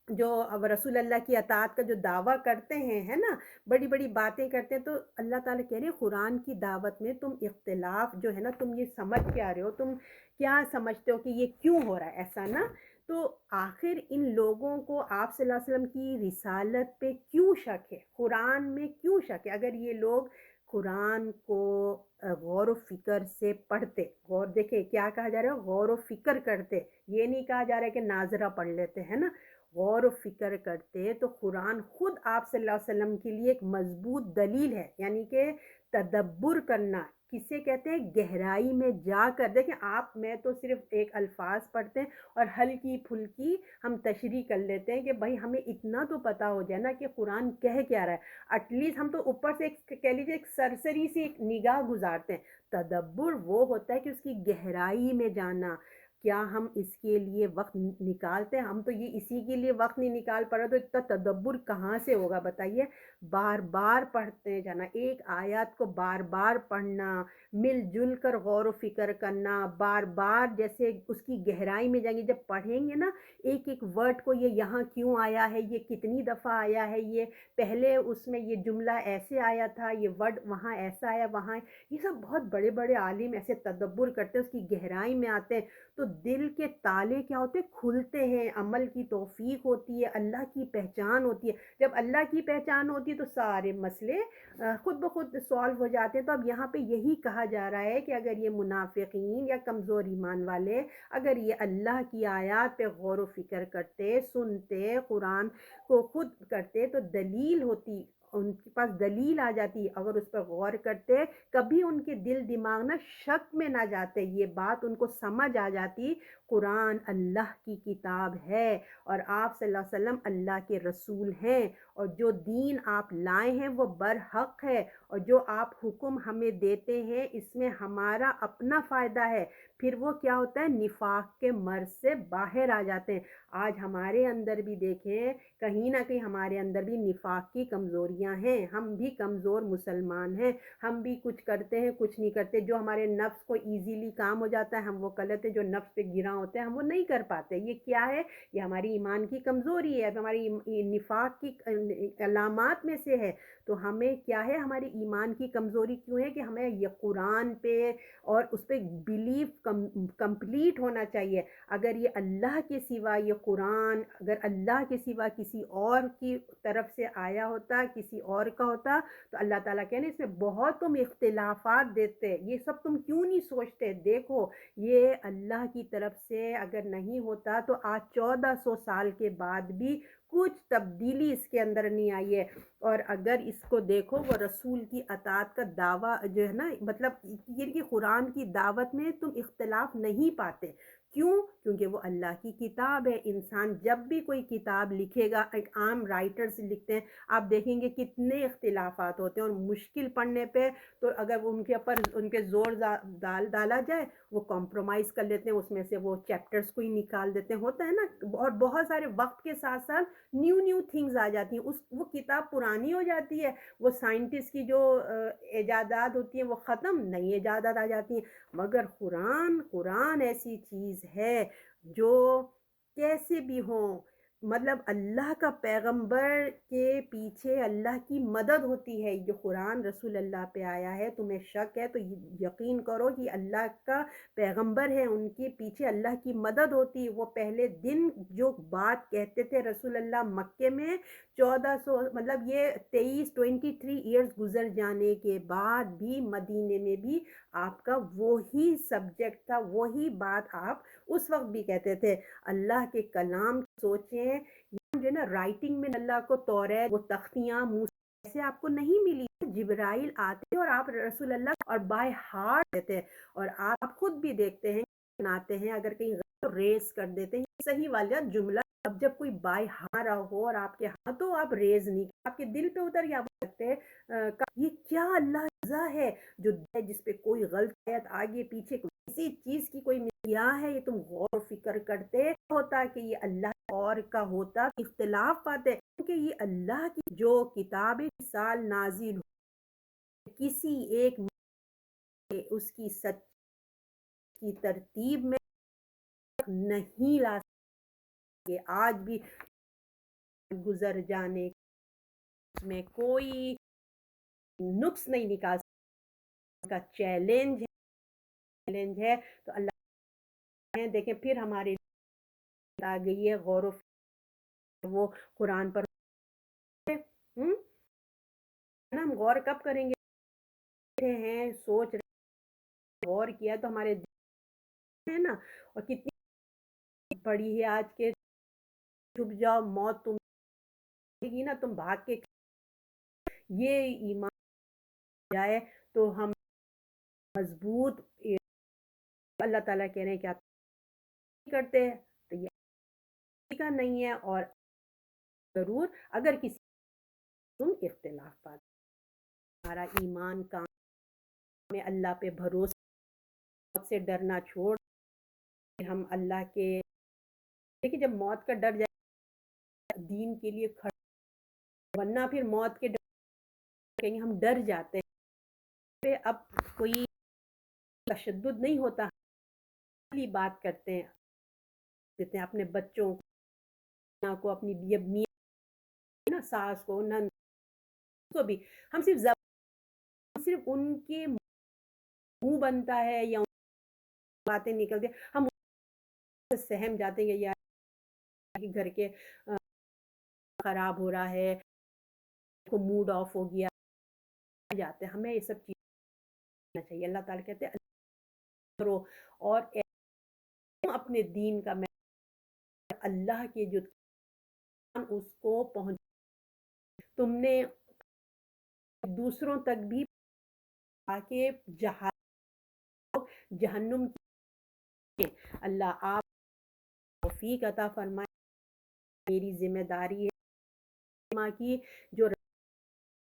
جو اب رسول اللہ کی اطاعت کا جو دعویٰ کرتے ہیں ہے نا، بڑی بڑی باتیں کرتے ہیں، تو اللہ تعالیٰ کہہ رہے ہیں قرآن کی دعوت میں تم اختلاف جو ہے نا، تم یہ سمجھ کیا رہے ہو، تم کیا سمجھتے ہو کہ یہ کیوں ہو رہا ہے ایسا نا؟ تو آخر ان لوگوں کو آپ صلی اللہ علیہ وسلم کی رسالت پہ کیوں شک ہے، قرآن میں کیوں شک ہے؟ اگر یہ لوگ قرآن کو غور و فکر سے پڑھتے، غور دیکھیں کیا کہا جا رہا ہے، غور و فکر کرتے، یہ نہیں کہا جا رہا ہے کہ ناظرہ پڑھ لیتے ہیں نا، غور و فکر کرتے تو قرآن خود آپ صلی اللہ علیہ وسلم کے لیے ایک مضبوط دلیل ہے، یعنی کہ تدبر کرنا کسے کہتے ہیں، گہرائی میں جا کر دیکھیں آپ، میں تو صرف ایک الفاظ پڑھتے ہیں اور ہلکی پھلکی ہم تشریح کر لیتے ہیں کہ بھائی ہمیں اتنا تو پتہ ہو جائے نا کہ قرآن کہہ کیا رہا ہے، ایٹ لیسٹ ہم تو اوپر سے ایک کہہ لیجیے ایک سرسری سی ایک نگاہ گزارتے ہیں۔ تدبر وہ ہوتا ہے کہ اس کی گہرائی میں جانا، کیا ہم اس کے لیے وقت نکالتے ہیں؟ ہم تو یہ اسی کے لیے وقت نہیں نکال پا رہے، تو اتنا تدبر کہاں سے ہوگا بتائیے؟ بار بار پڑھتے جانا، ایک آیات کو بار بار پڑھنا، مل جل کر غور و فکر کرنا، بار بار جیسے اس کی گہرائی میں جائیں گے، جب پڑھیں گے نا ایک ایک ورڈ کو، یہ یہاں کیوں آیا ہے، یہ کتنی دفعہ آیا ہے، یہ پہلے اس میں یہ جملہ ایسے آیا تھا، یہ ورڈ وہاں ایسا آیا، وہاں یہ سب بہت بڑے بڑے عالم ایسے تدبر کرتے ہیں، اس کی گہرائی میں آتے ہیں، تو دل کے تالے کیا ہوتے ہیں، کھلتے ہیں، عمل کی توفیق ہوتی ہے، اللہ کی پہچان ہوتی ہے۔ جب اللہ کی پہچان ہوتی ہے تو سارے مسئلے خود بخود سالو ہو جاتے ہیں۔ تو اب یہاں پہ یہی کہا جا رہا ہے کہ اگر یہ منافقین یا کمزور ایمان والے اگر یہ اللہ کی آیات پہ غور و فکر کرتے، سنتے، قرآن کو خود کرتے، تو دلیل ہوتی، ان کے پاس دلیل آ جاتی، اگر اس پر غور کرتے، کبھی ان کے دل دماغ نہ شک میں نہ جاتے، یہ بات ان کو سمجھ آ جاتی، قرآن اللہ کی کتاب ہے اور آپ صلی اللہ علیہ وسلم اللہ کے رسول ہیں، اور جو دین آپ لائے ہیں وہ برحق ہے، اور جو آپ حکم ہمیں دیتے ہیں اس میں ہمارا اپنا فائدہ ہے، پھر وہ کیا ہوتا ہے، نفاق کے مرض سے باہر آ جاتے ہیں۔ آج ہمارے اندر بھی دیکھیں، کہیں نہ کہیں ہمارے اندر بھی نفاق کی کمزوریاں ہیں، ہم بھی کمزور مسلمان ہیں، ہم بھی کچھ کرتے ہیں کچھ نہیں کرتے، جو ہمارے نفس کو ایزیلی کام ہو جاتا ہے ہم وہ کر لیتے، جو نفس پہ گراں ہوتے ہیں ہم وہ نہیں کر پاتے۔ یہ کیا ہے؟ یہ ہماری ایمان کی کمزوری ہے، ہماری نفاق کی علامات میں سے ہے۔ تو ہمیں کیا ہے، ہماری ایمان کی کمزوری کیوں ہے کہ ہمیں یہ قرآن پہ اور اس پہ بیلیف کمپلیٹ ہونا چاہیے۔ اگر یہ اللہ کے سوا یہ قرآن اگر اللہ کے سوا کسی اور کی طرف سے آیا ہوتا، کسی اور کا ہوتا، تو اللہ تعالیٰ کہنے اس میں بہت تم اختلافات دیتے، یہ سب تم کیوں نہیں سوچتے؟ دیکھو یہ اللہ کی طرف سے اگر نہیں ہوتا تو آج 1400 سال کے بعد بھی کچھ تبدیلی اس کے اندر نہیں آئی ہے۔ اور اگر اس کو دیکھو، وہ رسول کی اطاعت کا دعویٰ جو ہے نا، مطلب یہ کہ قرآن کی دعوت میں تم اختلاف نہیں پاتے، کیوں؟ کیونکہ وہ اللہ کی کتاب ہے. انسان جب بھی کوئی کتاب لکھے گا، ایک عام رائٹرز لکھتے ہیں، آپ دیکھیں گے کتنے اختلافات ہوتے ہیں، اور مشکل پڑھنے پہ تو اگر ان کے اوپر ان کے زور ڈالا جائے وہ کمپرومائز کر لیتے ہیں، اس میں سے وہ چیپٹرز کو ہی نکال دیتے ہیں. ہوتا ہے نا. اور بہت سارے وقت کے ساتھ ساتھ نیو تھنگز آ جاتی ہیں. وہ کتاب پرانی ہو جاتی ہے، وہ سائنٹسٹ کی جو ایجادات ہوتی ہیں وہ ختم، نئی ایجادات آ جاتی ہیں. مگر قرآن ایسی چیز ہے جو کیسے بھی ہوں، مطلب اللہ کا پیغمبر کے پیچھے اللہ کی مدد ہوتی ہے. جو قرآن رسول اللہ پہ آیا ہے، تمہیں شک ہے تو یقین کرو کہ اللہ کا پیغمبر ہے، ان کے پیچھے اللہ کی مدد ہوتی. وہ پہلے دن جو بات کہتے تھے رسول اللہ مکے میں 1400 مطلب یہ 23 ایئرز گزر جانے کے بعد بھی مدینے میں بھی آپ کا وہی سبجیکٹ تھا، وہی بات آپ اس وقت بھی کہتے تھے. اللہ کے کلام سوچیں، جو ہے نا رائٹنگ میں اللہ کو توریت، وہ تختیاں موسیٰ ایسے آپ کو نہیں ملی. جبرائیل آتے اور آپ رسول اللہ اور بائی ہارٹ دیتے، اور آپ خود بھی دیکھتے ہیں بناتے ہیں، اگر کہیں غلط ریز کر دیتے ہیں صحیح والا جملہ. اب جب کوئی بائی ہار ہو اور آپ کے ہاتھوں آپ ریز نہیں، آپ کے دل پہ اتر یا سکتے یہ کیا اللہ رضا ہے جو جس پہ کوئی غلط آیت آگے پیچھے کسی چیز کی کوئی کیا ہے، یہ تم غور و فکر کرتے ہوتا کہ یہ اللہ اور کا ہوتا اختلاف پاتے. کیونکہ یہ اللہ کی جو کتاب سال نازل ہو، کسی ایک اس کی سچ کی ترتیب میں نہیں لا سکتے. آج بھی گزر جانے میں کوئی نقص نہیں نکال سکتا کا چیلنج ہے. تو اللہ دیکھیں پھر ہمارے آ گئی ہے غور و فکر، وہ قرآن پر ہم غور کب کریں گے؟ ہیں سوچ رہے، غور کیا تو ہمارے دل ہے نا. اور کتنی بڑی ہے آج کے، چھپ جاؤ موت تم گی نا، تم بھاگ کے یہ ایمان جائے تو ہم مضبوط. اللہ تعالیٰ کہہ رہے ہیں کہ آپ کرتے ہیں تو یہ کا نہیں ہے. اور ضرور اگر کسی تم اختلاف پاتے، ہمارا ایمان کام میں اللہ پہ بھروسہ سے ڈرنا چھوڑ، ہم اللہ کے دیکھیں جب موت کا ڈر جائے دین کے لیے کھڑا، ورنہ پھر موت کے ڈر کہیں ہم ڈر جاتے ہیں. اب کوئی تشدد نہیں ہوتا، بات کرتے ہیں دیتے ہیں اپنے بچوں کو، اپنی میاں ساس کو، نند کو بھی ہم صرف ان کے منہ بنتا ہے یا باتیں نکلتی ہم سہم جاتے ہیں یا گھر کے خراب ہو رہا ہے، کو موڈ آف ہو گیا جاتے ہیں. ہمیں یہ سب چیزیں چاہیے. اللہ تعالیٰ کہتے ہیں کرو اور اپنے دین کا میں اللہ کے جو اس کو پہنچ تم نے دوسروں تک بھی آکے جہنم کی. اللہ آپ توفیق عطا فرمائے. میری ذمہ داری ہے ماں کی جو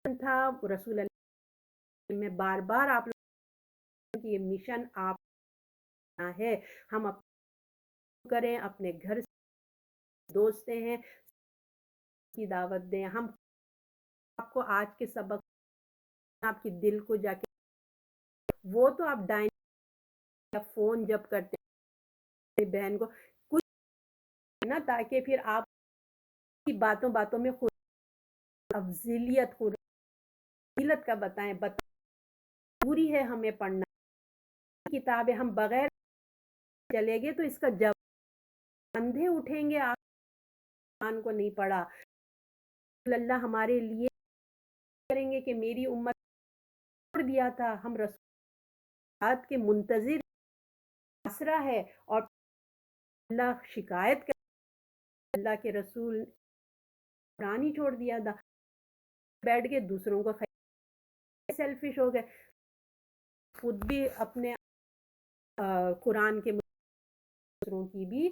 تھا رسول اللہ میں بار بار آپ لوگوں کی یہ مشن آپ ہے، ہم کریں اپنے گھر سے دوستے ہیں کی دعوت دیں. ہم آپ کو آج کے سبق آپ کے دل کو جا کے وہ تو آپ ڈائننگ یا فون جب کرتے ہیں بہن کو کچھ نا، تاکہ پھر آپ کی باتوں میں خود افضلیت فضیلت کا بتائیں ضروری ہے ہمیں پڑھنا. کتابیں ہم بغیر چلے گے تو اس کا جب اندھے اٹھیں گے آپ کو نہیں پڑھا. اللہ ہمارے لیے کریں گے کہ میری امت چھوڑ دیا تھا، ہم رسولات کے منتظر آسرا ہے، اور اللہ شکایت کر اللہ کے رسول قرآن ہی چھوڑ دیا تھا، بیٹھ کے دوسروں کو سیلفش ہو گئے، خود بھی اپنے قرآن کے دوسروں کی بھی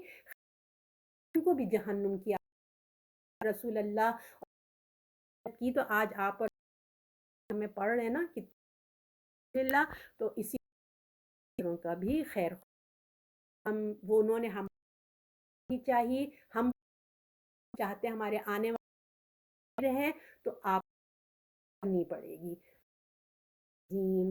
ان کو بھی جہنم کی رسول اللہ کی تو آج آپ اور ہمیں پڑھ رہے ہیں نا کہ اللہ تو اسی کا بھی خیر ہم وہ انہوں نے ہم چاہیے ہم چاہتے ہمارے آنے والے ہیں تو آپ کرنی پڑے گی.